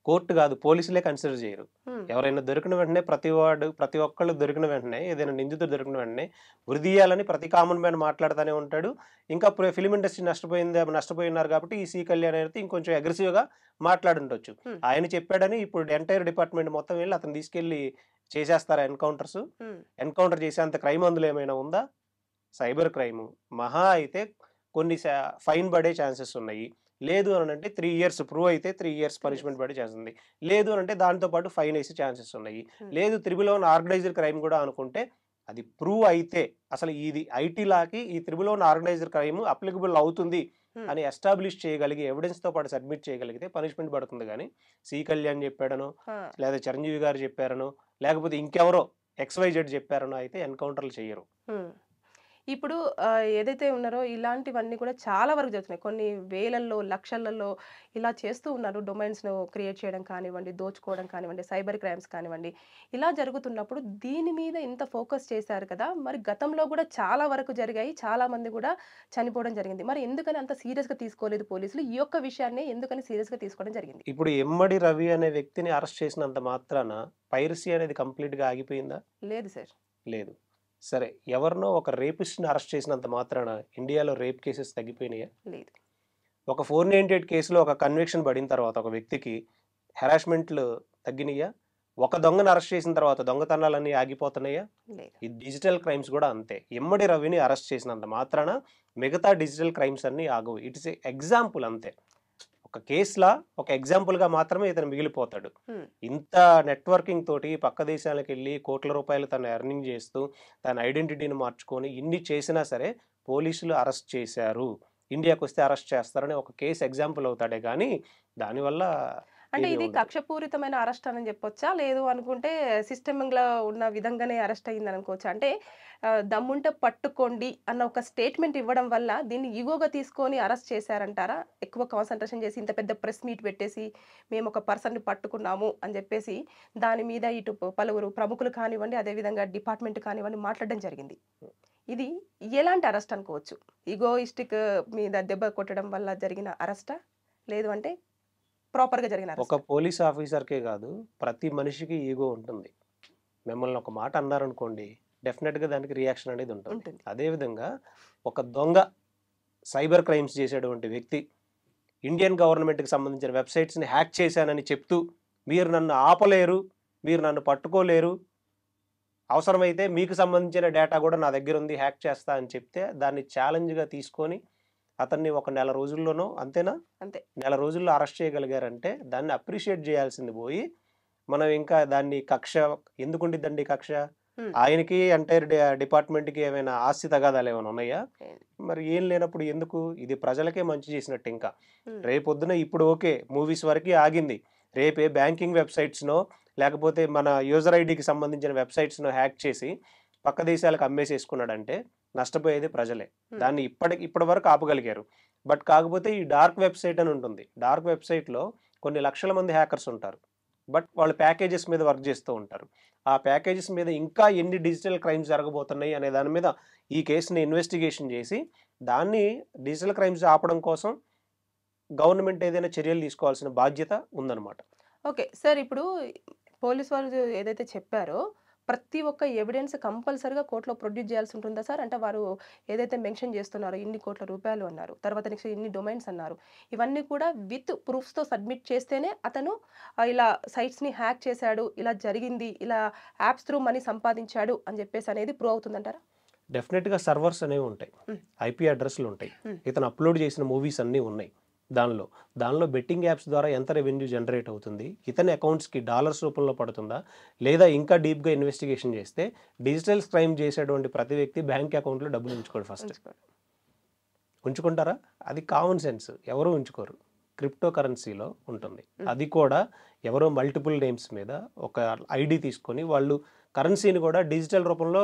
[SPEAKER 3] కోర్టు కాదు, పోలీసులే కన్సిడర్ చేయరు. ఎవరైనా దొరికిన వెంటనే ప్రతి ఒక్కళ్ళు దొరికిన వెంటనే ఏదైనా నిందితుడు దొరికిన వెంటనే ఉరిదీయాలని ప్రతి కామన్ మ్యాన్ మాట్లాడుతూనే ఉంటాడు. ఇంకా ఫిలిం ఇండస్ట్రీ నష్టపోయినారు కాబట్టి ఈ సి కళ్యాణ్ అయితే ఇంకొంచెం అగ్రెసివ్గా మాట్లాడుండొచ్చు. ఆయన చెప్పాడని ఇప్పుడు ఎంటైర్ డిపార్ట్మెంట్ మొత్తం వెళ్ళి అతను తీసుకెళ్లి చేసేస్తారా ఎన్కౌంటర్స్? ఎన్కౌంటర్ చేసేంత క్రైమ్ అందులో ఏమైనా ఉందా? సైబర్ క్రైమ్ మహా అయితే కొన్ని ఫైన్ పడే ఛాన్సెస్ ఉన్నాయి. లేదు అని అంటే 3 years ప్రూవ్ అయితే 3 years పనిష్మెంట్ పడే ఛాన్స్ ఉంది. లేదు అని అంటే దాంతోపాటు ఫైన్ వేసే ఛాన్సెస్ ఉన్నాయి. లేదు 311 ఆర్గనైజర్ క్రైమ్ కూడా అనుకుంటే అది ప్రూవ్ అయితే అసలు ఇది ఐటీ లాకి ఈ 311 ఆర్గనైజర్ క్రైమ్ అప్లికబుల్ అవుతుంది అని ఎస్టాబ్లిష్ చేయగలిగి ఎవిడెన్స్తో పాటు సబ్మిట్ చేయగలిగితే పనిష్మెంట్ పడుతుంది. కానీ సి కళ్యాణ్ చెప్పాడనో లేదా చిరంజీవి గారు చెప్పారనో లేకపోతే ఇంకెవరో XYZ చెప్పారనో అయితే ఎన్కౌంటర్లు చేయరు.
[SPEAKER 2] ఇప్పుడు ఏదైతే ఉన్నారో ఇలాంటివన్నీ కూడా చాలా వరకు జరుగుతున్నాయి. కొన్ని వేలల్లో, లక్షలలో ఇలా చేస్తూ ఉన్నారు. డొమైన్స్‌ను క్రియేట్ చేయడం కానివ్వండి, దోచుకోవడం కానివ్వండి, సైబర్ క్రైమ్స్ కానివ్వండి. ఇలా జరుగుతున్నప్పుడు దీని మీద ఇంత ఫోకస్ చేశారు కదా! మరి గతంలో కూడా చాలా వరకు జరిగాయి. చాలా మంది కూడా చనిపోవడం జరిగింది. మరి ఎందుకని అంత సీరియస్‌గా తీసుకోలేదు పోలీసులు? ఈ యొక్క విషయాన్ని ఎందుకని సీరియస్‌గా తీసుకోవడం జరిగింది?
[SPEAKER 3] ఇప్పుడు ఎమ్మడి రవి అనే వ్యక్తిని అరెస్ట్ చేసినంత మాత్రాన పైరసీ అనేది కంప్లీట్‌గా ఆగిపోయిందా?
[SPEAKER 2] లేదు సార్.
[SPEAKER 3] లేదు. సరే, ఎవరినో ఒక రేపిస్ట్ని అరెస్ట్ చేసినంత మాత్రాన ఇండియాలో రేప్ కేసెస్ తగ్గిపోయినాయా?
[SPEAKER 2] లేదు.
[SPEAKER 3] ఒక 498 కేసులో ఒక కన్విక్షన్ పడిన తర్వాత ఒక వ్యక్తికి హెరాస్మెంట్లు తగ్గినాయా? ఒక దొంగను అరెస్ట్ చేసిన తర్వాత దొంగతనాలన్నీ ఆగిపోతున్నాయా?
[SPEAKER 2] లేదు.
[SPEAKER 3] ఈ డిజిటల్ క్రైమ్స్ కూడా అంతే. ఎమ్మడి రవిని అరెస్ట్ చేసినంత మాత్రాన మిగతా డిజిటల్ క్రైమ్స్ అన్నీ ఆగవు. ఇట్స్ ఎగ్జాంపుల్ అంతే. ఒక కేసులా ఒక ఎగ్జాంపుల్గా మాత్రమే ఇతను మిగిలిపోతాడు. ఇంత నెట్వర్కింగ్ తోటి పక్క దేశాలకు వెళ్ళి కోట్ల రూపాయలు తను ఎర్నింగ్ చేస్తూ తన ఐడెంటిటీని మార్చుకొని ఇన్ని చేసినా సరే పోలీసులు అరెస్ట్ చేశారు, ఇండియాకి వస్తే అరెస్ట్ చేస్తారని ఒక కేసు ఎగ్జాంపుల్ అవుతాడే కానీ దానివల్ల
[SPEAKER 2] అంటే ఇది కక్షపూరితమైన అరెస్ట్ అని చెప్పొచ్చా? లేదు అనుకుంటే సిస్టమింగ్‌లో ఉన్న విధంగానే అరెస్ట్ అయిందని అనుకోవచ్చా? అంటే దమ్ముంటే పట్టుకోండి అన్న ఒక స్టేట్మెంట్ ఇవ్వడం వల్ల దీన్ని ఈగోగా తీసుకొని అరెస్ట్ చేశారంటారా? ఎక్కువ కాన్సంట్రేషన్ చేసి ఇంత పెద్ద ప్రెస్ మీట్ పెట్టేసి మేము ఒక పర్సన్‌ని పట్టుకున్నాము అని చెప్పేసి దాని మీద ఇటు పలువురు ప్రముఖులు కానివ్వండి, అదేవిధంగా డిపార్ట్మెంట్ కానివ్వండి మాట్లాడడం జరిగింది. ఇది ఎలాంటి అరెస్ట్ అనుకోవచ్చు? ఈగోయిస్టిక్ మీద దెబ్బ కొట్టడం వల్ల జరిగిన అరెస్టా? లేదు అంటే ప్రాపర్‌గా జరిగిన
[SPEAKER 3] ఒక పోలీస్ ఆఫీసర్కే కాదు, ప్రతి మనిషికి ఈగో ఉంటుంది. మిమ్మల్ని ఒక మాట అన్నారనుకోండి, డెఫినెట్గా దానికి రియాక్షన్ అనేది ఉంటుంది. అదేవిధంగా ఒక దొంగ సైబర్ క్రైమ్స్ చేసేటువంటి వ్యక్తి ఇండియన్ గవర్నమెంట్కి సంబంధించిన వెబ్సైట్స్ని హ్యాక్ చేశానని చెప్తూ మీరు నన్ను ఆపలేరు, మీరు నన్ను పట్టుకోలేరు, అవసరమైతే మీకు సంబంధించిన డేటా కూడా నా దగ్గర ఉంది, హ్యాక్ చేస్తా అని చెప్తే దాన్ని ఛాలెంజ్గా తీసుకొని అతన్ని ఒక నెల రోజుల్లోనో అంతేనా
[SPEAKER 2] అంతే
[SPEAKER 3] నెల రోజుల్లో అరెస్ట్ చేయగలిగారంటే దాన్ని అప్రిషియేట్ చేయాల్సింది పోయి మనం ఇంకా దాన్ని కక్ష ఎందుకు ఉండిద్దండి? కక్ష ఆయనకి ఎంటైర్ డిపార్ట్మెంట్కి ఏమైనా ఆస్తి తగాదాలు ఏమైనా ఉన్నాయా? మరి ఏం లేనప్పుడు ఎందుకు? ఇది ప్రజలకే మంచి చేసినట్టు. ఇంకా రేపొద్దున ఇప్పుడు ఓకే మూవీస్ వరకు ఆగింది, రేపే బ్యాంకింగ్ వెబ్సైట్స్నో లేకపోతే మన యూజర్ ఐడికి సంబంధించిన వెబ్సైట్స్నో హ్యాక్ చేసి పక్క దేశాలకు అమ్మేసేసుకున్నాడంటే నష్టపోయేది ప్రజలే. దాన్ని ఇప్పటి వరకు ఆపగలిగారు. బట్ కాకపోతే ఈ డార్క్ వెబ్సైట్ అని ఉంటుంది. డార్క్ వెబ్సైట్లో కొన్ని లక్షల మంది హ్యాకర్స్ ఉంటారు. బట్ వాళ్ళు ప్యాకేజెస్ మీద వర్క్ చేస్తూ ఉంటారు. ఆ ప్యాకేజెస్ మీద ఇంకా ఎన్ని డిజిటల్ క్రైమ్స్ జరగబోతున్నాయి అనే దాని మీద ఈ కేసుని ఇన్వెస్టిగేషన్ చేసి దాన్ని డిజిటల్ క్రైమ్స్ ఆపడం కోసం గవర్నమెంట్ ఏదైనా చర్యలు తీసుకోవాల్సిన బాధ్యత ఉందన్నమాట.
[SPEAKER 2] ఓకే సార్, ఇప్పుడు పోలీస్ వారు ఏదైతే చెప్పారో ప్రతి ఒక్క ఎవిడెన్స్ కంపల్సరీగా కోర్టులో ప్రొడ్యూస్ చేయాల్సి ఉంటుందా సార్? అంటే వారు ఏదైతే మెన్షన్ చేస్తున్నారో ఇన్ని కోట్ల రూపాయలు అన్నారు, తర్వాత నెక్స్ట్ ఇన్ని డొమైన్స్ అన్నారు, ఇవన్నీ కూడా విత్ ప్రూఫ్స్తో సబ్మిట్ చేస్తేనే అతను ఇలా సైట్స్ని హ్యాక్ చేశాడు, ఇలా జరిగింది, ఇలా యాప్స్ త్రూ మనీ సంపాదించాడు అని చెప్పేసి అనేది ప్రూవ్ అవుతుందంటారా?
[SPEAKER 3] డెఫినెట్గా సర్వర్స్ అనేవి ఉంటాయి, IP అడ్రస్లు ఉంటాయి, ఇతను అప్లోడ్ చేసిన మూవీస్ అన్నీ ఉన్నాయి. దానిలో బెట్టింగ్ యాప్స్ ద్వారా ఎంత రెవెన్యూ జనరేట్ అవుతుంది, ఇతని అకౌంట్స్కి డాలర్స్ రూపంలో పడుతుందా, లేదా ఇంకా డీప్గా ఇన్వెస్టిగేషన్ చేస్తే డిజిటల్ క్రైమ్ చేసేటువంటి ప్రతి వ్యక్తి బ్యాంక్ అకౌంట్లో డబ్బులు ఉంచుకోడు. ఫస్ట్ ఉంచుకుంటారా? అది కామన్ సెన్స్. ఎవరు ఉంచుకోరు. క్రిప్టో కరెన్సీలో ఉంటుంది. అది కూడా ఎవరో మల్టిపుల్ నేమ్స్ మీద ఒక ఐడి తీసుకొని వాళ్ళు కరెన్సీని కూడా డిజిటల్ రూపంలో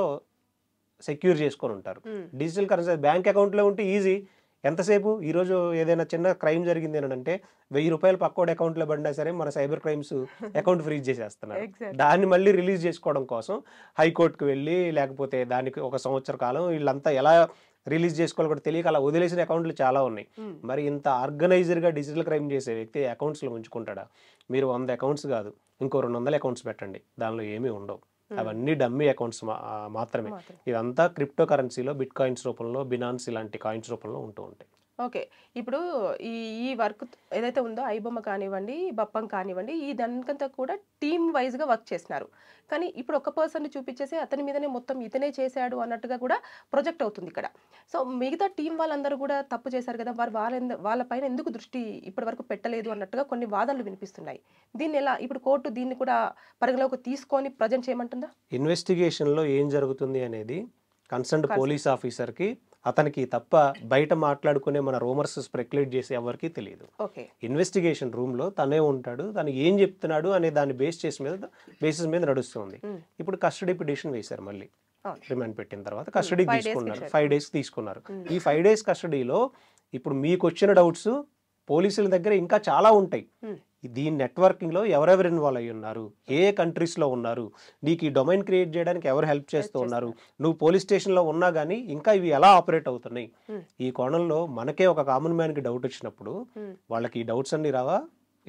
[SPEAKER 3] సెక్యూర్ చేసుకొని ఉంటారు. డిజిటల్ కరెన్సీ బ్యాంక్ అకౌంట్లో ఉంటే ఈజీ. ఎంతసేపు ఈరోజు ఏదైనా చిన్న క్రైమ్ జరిగింది అని అంటే 1000 రూపాయలు పక్కోడి అకౌంట్లో పడినా సరే మన సైబర్ క్రైమ్స్ అకౌంట్ ఫ్రీజ్ చేసేస్తున్నారు. దాన్ని మళ్ళీ రిలీజ్ చేసుకోవడం కోసం హైకోర్టుకు వెళ్ళి లేకపోతే దానికి 1 సంవత్సర కాలం వీళ్ళంతా ఎలా రిలీజ్ చేసుకోవాలి కూడా తెలియక అలా వదిలేసిన అకౌంట్లు చాలా ఉన్నాయి. మరి ఇంత ఆర్గనైజర్గా డిజిటల్ క్రైమ్ చేసే వ్యక్తి అకౌంట్స్లో ఉంచుకుంటాడా? మీరు 100 అకౌంట్స్ కాదు ఇంకో 200 అకౌంట్స్ పెట్టండి, దానిలో ఏమీ ఉండవు. అవన్నీ డమ్మీ అకౌంట్స్ మాత్రమే. ఇదంతా క్రిప్టో కరెన్సీలో బిట్ కాయిన్స్ రూపంలో, బినాన్స్ ఇలాంటి కాయిన్స్ రూపంలో ఉంటూ ఉంటాయి.
[SPEAKER 2] ఓకే, ఇప్పుడు ఈ వర్క్ ఏదైతే ఉందో ఐబొమ్మ కానివ్వండి, బప్పం కానివ్వండి, ఈ దానికంతా కూడా టీమ్ వైజ్గా వర్క్ చేస్తున్నారు. కానీ ఇప్పుడు ఒక పర్సన్ని చూపించేసి అతని మీదనే మొత్తం ఇతనే చేశాడు అన్నట్టుగా కూడా ప్రొజెక్ట్ అవుతుంది ఇక్కడ. సో మిగతా టీం వాళ్ళందరూ కూడా తప్పు చేశారు కదా, వారు వాళ్ళపైన ఎందుకు దృష్టి ఇప్పటి వరకు పెట్టలేదు అన్నట్టుగా కొన్ని వాదనలు వినిపిస్తున్నాయి. దీన్ని ఎలా ఇప్పుడు కోర్టు దీన్ని కూడా పరిగణలోకి తీసుకొని ప్రజెంట్ చేయమంటుందా?
[SPEAKER 3] ఇన్వెస్టిగేషన్లో ఏం జరుగుతుంది అనేది కన్సర్న్డ్ పోలీస్ ఆఫీసర్కి అతనికి తప్ప బయట మాట్లాడుకునే మన రూమర్స్ స్పెక్యులేట్ చేసే ఎవరికి తెలియదు.
[SPEAKER 2] ఓకే.
[SPEAKER 3] ఇన్వెస్టిగేషన్ రూమ్లో తనే ఉంటాడు, తను ఏం చెప్తున్నాడు అనే దాన్ని బేసిస్ మీద నడుస్తుంది. ఇప్పుడు కస్టడీ పిటిషన్ వేశారు, మళ్ళీ రిమాండ్ పెట్టిన తర్వాత కస్టడీ తీసుకున్నారు, 5 days తీసుకున్నారు. ఈ 5 days కస్టడీలో ఇప్పుడు మీకు వచ్చిన డౌట్స్ పోలీసుల దగ్గర ఇంకా చాలా ఉంటాయి. దీని నెట్వర్కింగ్లో ఎవరెవరు ఇన్వాల్వ్ అయ్యి ఉన్నారు, ఏ కంట్రీస్లో ఉన్నారు, నీకు ఈ డొమైన్ క్రియేట్ చేయడానికి ఎవరు హెల్ప్ చేస్తూ ఉన్నారు, నువ్వు పోలీస్ స్టేషన్లో ఉన్నా కానీ ఇంకా ఇవి ఎలా ఆపరేట్ అవుతున్నాయి, ఈ కోణంలో మనకే ఒక కామన్ మ్యాన్కి డౌట్ వచ్చినప్పుడు వాళ్ళకి ఈ డౌట్స్ అన్ని రావా?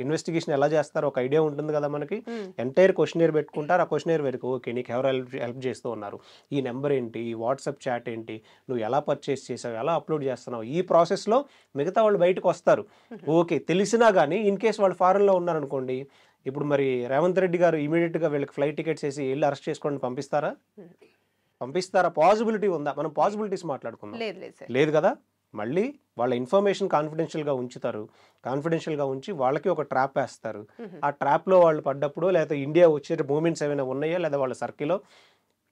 [SPEAKER 3] ఇన్వెస్టిగేషన్ ఎలా చేస్తారో ఒక ఐడియా ఉంటుంది కదా మనకి. ఎంటైర్ క్వశ్చనర్ పెట్టుకుంటారు, ఆ క్వశ్చనర్ వరకు ఓకే నీకు ఎవరు హెల్ప్ చేస్తూ ఉన్నారు, ఈ నెంబర్ ఏంటి, ఈ వాట్సాప్ చాట్ ఏంటి, నువ్వు ఎలా పర్చేస్ చేసావు, ఎలా అప్లోడ్ చేస్తున్నావు, ఈ ప్రాసెస్లో మిగతా వాళ్ళు బయటకు వస్తారు. ఓకే తెలిసినా కానీ ఇన్ కేస్ వాళ్ళు ఫారెన్లో ఉన్నారనుకోండి, ఇప్పుడు మరి రేవంత్ రెడ్డి గారు ఇమీడియట్గా వీళ్ళకి ఫ్లైట్ టికెట్స్ వేసి వెళ్ళి అరెస్ట్ చేసుకోండి పంపిస్తారా? పాసిబిలిటీ ఉందా? మనం పాసిబిలిటీస్ మాట్లాడుకుందాం. లేదు కదా. మళ్ళీ వాళ్ళ ఇన్ఫర్మేషన్ కాన్ఫిడెన్షియల్గా ఉంచుతారు, కాన్ఫిడెన్షియల్గా ఉంచి వాళ్ళకి ఒక ట్రాప్ వేస్తారు. ఆ ట్రాప్లో వాళ్ళు పడ్డప్పుడు లేదా ఇండియా వచ్చే మూమెంట్స్ ఏమైనా ఉన్నాయో, లేదా వాళ్ళ సర్కిల్లో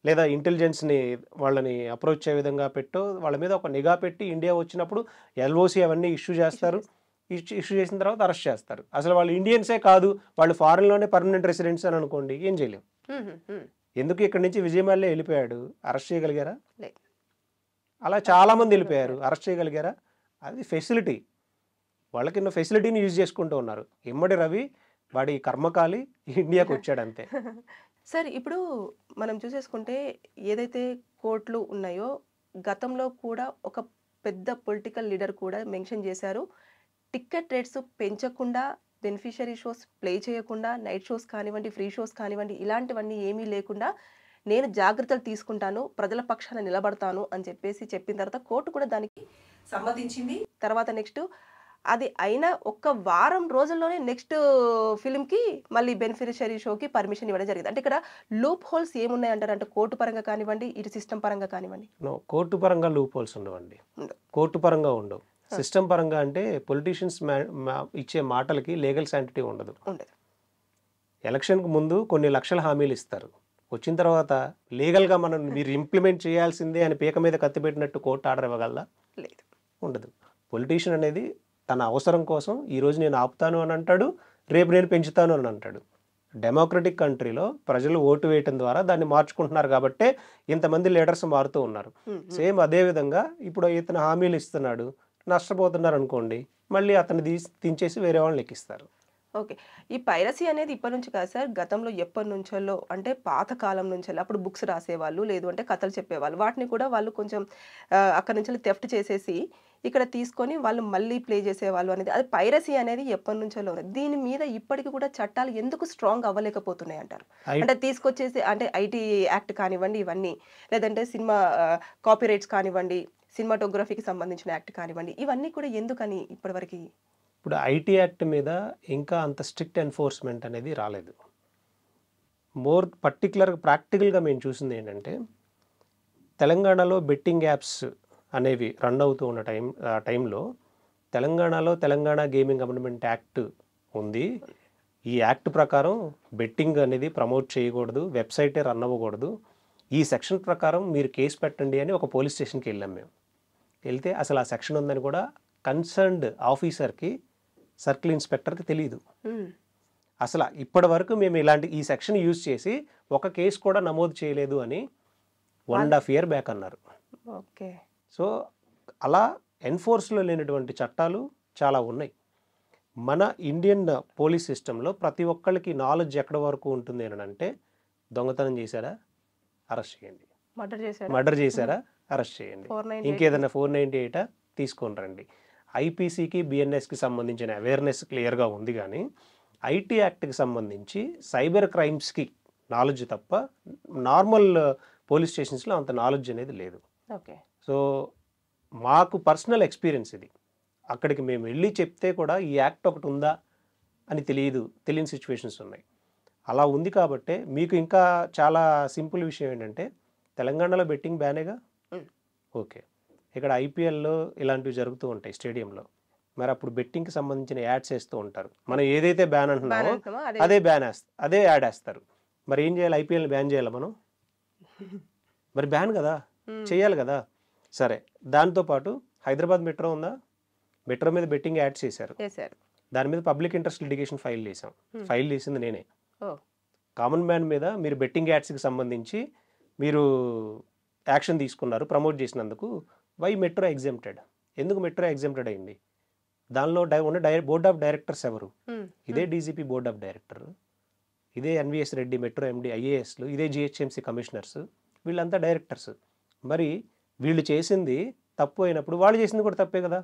[SPEAKER 3] లేదా ఇంటెలిజెన్స్ని వాళ్ళని అప్రోచ్ అయ్యే విధంగా పెట్టో వాళ్ళ మీద ఒక నిఘా పెట్టి ఇండియా వచ్చినప్పుడు LOC అవన్నీ ఇష్యూ చేస్తారు. ఇష్యూ చేసిన తర్వాత అరెస్ట్ చేస్తారు. అసలు వాళ్ళు ఇండియన్సే కాదు, వాళ్ళు ఫారెన్లోనే పర్మనెంట్ రెసిడెంట్స్ అని అనుకోండి, ఏం చేయలేం. ఎందుకు ఇక్కడి నుంచి విజయమాల్యా వెళ్ళిపోయాడు, అరెస్ట్ చేయగలిగారా? అలా చాలామంది వెళ్ళిపోయారు, అరెస్ట్ చేయగలిగారా? అది ఫెసిలిటీ, వాళ్ళకి ఉన్న ఫెసిలిటీని యూజ్ చేసుకుంటూ ఉన్నారు. ఇమ్మడి రవి వాడి కర్మకాలి ఇండియాకి వచ్చాడు అంతే.
[SPEAKER 2] సార్ ఇప్పుడు మనం చూసేసుకుంటే ఏదైతే కోర్టులు ఉన్నాయో గతంలో కూడా ఒక పెద్ద పొలిటికల్ లీడర్ కూడా మెన్షన్ చేశారు, టికెట్ రేట్స్ పెంచకుండా, బెనిఫిషరీ షోస్ ప్లే చేయకుండా, నైట్ షోస్ కానివ్వండి, ఫ్రీ షోస్ కానివ్వండి, ఇలాంటివన్నీ ఏమీ లేకుండా నేను జాగ్రత్తలు తీసుకుంటాను, ప్రజల పక్షాన నిలబడతాను అని చెప్పిన తర్వాత కోర్టు కూడా దానికి సమ్మతించింది. తర్వాత నెక్స్ట్ అది అయిన ఒక్క వారం రోజుల్లోనే నెక్స్ట్ ఫిల్మ్కి మళ్ళీ బెనిఫిషరీ షోకి పర్మిషన్ ఇవ్వడం జరిగింది. అంటే ఇక్కడ లూప్ హోల్స్ ఏమున్నాయంటారు? అంటే కోర్టు పరంగా కానివ్వండి, ఇటు సిస్టమ్ పరంగా కానివ్వండి.
[SPEAKER 3] కోర్టు పరంగా లూప్ హోల్స్ ఉండవండి, కోర్టు పరంగా ఉండవు. సిస్టమ్ పరంగా అంటే పొలిటీషియన్స్ ఇచ్చే మాటలకి లీగల్ శాంటిటీ ఉండదు. ఎలక్షన్కి ముందు కొన్ని లక్షల హామీలు ఇస్తారు, వచ్చిన తర్వాత లీగల్గా మీరు ఇంప్లిమెంట్ చేయాల్సిందే అని పీక మీద కత్తి పెట్టినట్టు కోర్టు ఆర్డర్ ఇవ్వగలదా? లేదు, ఉండదు. పొలిటీషియన్ అనేది తన అవసరం కోసం ఈరోజు నేను ఆపుతాను అని అంటాడు, రేపు నేను పెంచుతాను అని అంటాడు. డెమోక్రటిక్ కంట్రీలో ప్రజలు ఓటు వేయటం ద్వారా దాన్ని మార్చుకుంటున్నారు కాబట్టే ఇంతమంది లీడర్స్ మారుతూ ఉన్నారు. సేమ్ అదే విధంగా ఇప్పుడు ఇతను హామీలు ఇస్తున్నాడు, నష్టపోతున్నారు అనుకోండి, మళ్ళీ అతన్ని దించేసి వేరే వాళ్ళని ఎక్కిస్తారు.
[SPEAKER 2] ఓకే. ఈ పైరసీ అనేది ఇప్పటి నుంచి కాదు సార్, గతంలో ఎప్పటి నుంచో, అంటే పాతకాలం నుంచి అప్పుడు బుక్స్ రాసేవాళ్ళు, లేదు అంటే కథలు చెప్పేవాళ్ళు, వాటిని కూడా వాళ్ళు కొంచెం అక్కడ నుంచి థెఫ్ట్ చేసేసి ఇక్కడ తీసుకొని వాళ్ళు మళ్ళీ ప్లే చేసేవాళ్ళు అనేది, అది పైరసీ అనేది ఎప్పటి నుంచో ఉంది. దీని మీద ఇప్పటికి కూడా చట్టాలు ఎందుకు స్ట్రాంగ్ అవ్వలేకపోతున్నాయి అంటారు? అంటే తీసుకొచ్చేసి అంటే IT యాక్ట్ కానివ్వండి, ఇవన్నీ, లేదంటే సినిమా కాపీరైట్స్ కానివ్వండి, సినిమాటోగ్రఫీకి సంబంధించిన యాక్ట్ కానివ్వండి, ఇవన్నీ కూడా ఎందుకని ఇప్పటివరకు?
[SPEAKER 3] ఇప్పుడు IT యాక్ట్ మీద ఇంకా అంత స్ట్రిక్ట్ ఎన్ఫోర్స్మెంట్ అనేది రాలేదు. మోర్ పర్టికులర్గా ప్రాక్టికల్గా మేము చూసింది ఏంటంటే, తెలంగాణలో బెట్టింగ్ యాప్స్ అనేవి రన్ అవుతూ ఉన్న టైంలో తెలంగాణలో తెలంగాణ గేమింగ్ అమెండ్మెంట్ యాక్ట్ ఉంది. ఈ యాక్ట్ ప్రకారం బెట్టింగ్ అనేది ప్రమోట్ చేయకూడదు, వెబ్సైటే రన్ అవ్వకూడదు, ఈ సెక్షన్ ప్రకారం మీరు కేసు పెట్టండి అని ఒక పోలీస్ స్టేషన్కి వెళ్ళాం మేము. వెళ్తే అసలు ఆ సెక్షన్ ఉందని కూడా కన్సర్న్డ్ ఆఫీసర్కి, సర్కిల్ ఇన్స్పెక్టర్కి తెలియదు. అసలు ఇప్పటి వరకు మేము ఈ సెక్షన్ యూజ్ చేసి ఒక కేసు కూడా నమోదు చేయలేదు అని 1.5 year బ్యాక్ అన్నారు.
[SPEAKER 2] ఓకే.
[SPEAKER 3] సో అలా ఎన్ఫోర్స్లో లేనటువంటి చట్టాలు చాలా ఉన్నాయి. మన ఇండియన్ పోలీస్ సిస్టంలో ప్రతి ఒక్కళ్ళకి నాలెడ్జ్ ఎక్కడి వరకు ఉంటుంది అని అంటే, దొంగతనం చేశారా అరెస్ట్ చేయండి, మర్డర్ చేశారా అరెస్ట్ చేయండి, ఇంకేదైనా 498 తీసుకొని రండి. IPCకి BNSకి సంబంధించిన అవేర్నెస్ క్లియర్గా ఉంది, కానీ IT యాక్ట్కి సంబంధించి సైబర్ క్రైమ్స్కి నాలెడ్జ్ తప్ప నార్మల్ పోలీస్ స్టేషన్స్లో అంత నాలెడ్జ్ అనేది లేదు.
[SPEAKER 2] ఓకే.
[SPEAKER 3] సో మాకు పర్సనల్ ఎక్స్పీరియన్స్ ఇది. అక్కడికి మేము వెళ్ళి చెప్తే కూడా ఈ యాక్ట్ ఒకటి ఉందా అని తెలియని సిచ్యువేషన్స్ ఉన్నాయి. అలా ఉంది కాబట్టే మీకు ఇంకా చాలా సింపుల్ విషయం ఏంటంటే, తెలంగాణలో బెట్టింగ్ బ్యానేగా. ఓకే, ఇక్కడ IPLలో ఇలాంటివి జరుగుతూ ఉంటాయి స్టేడియంలో, మరి అప్పుడు బెట్టింగ్కి సంబంధించిన యాడ్స్ వేస్తూ ఉంటారు. మనం ఏదైతే బ్యాన్ అంటున్నామో అదే యాడ్ వేస్తారు. మరి ఏం చేయాలి? IPLని బ్యాన్ చేయాలి మనం? మరి బ్యాన్ కదా, చేయాలి కదా. సరే, దాంతోపాటు హైదరాబాద్ మెట్రో ఉందా, మెట్రో మీద బెట్టింగ్ యాడ్స్ చేశారు, దాని మీద పబ్లిక్ ఇంట్రెస్ట్ లిటిగేషన్ ఫైల్ చేసాం. ఫైల్ చేసింది నేనే. కామన్ మ్యాన్ మీద మీరు బెట్టింగ్ యాడ్స్కి సంబంధించి మీరు యాక్షన్ తీసుకున్నారు ప్రమోట్ చేసినందుకు. Why metro exempted? ఎందుకు మెట్రో ఎగ్జెంప్టెడ్ అయింది? దానిలో ఉన్న బోర్డ్ ఆఫ్ డైరెక్టర్స్ ఎవరు? ఇదే డీజీపీ బోర్డ్ ఆఫ్ డైరెక్టర్, ఇదే ఎన్విఎస్ రెడ్డి మెట్రో ఎండి ఐఏఎస్లు, ఇదే జిహెచ్ఎంసీ కమిషనర్స్, వీళ్ళంతా డైరెక్టర్స్. మరి వీళ్ళు చేసింది తప్పు అయినప్పుడు వాళ్ళు చేసింది కూడా తప్పే కదా.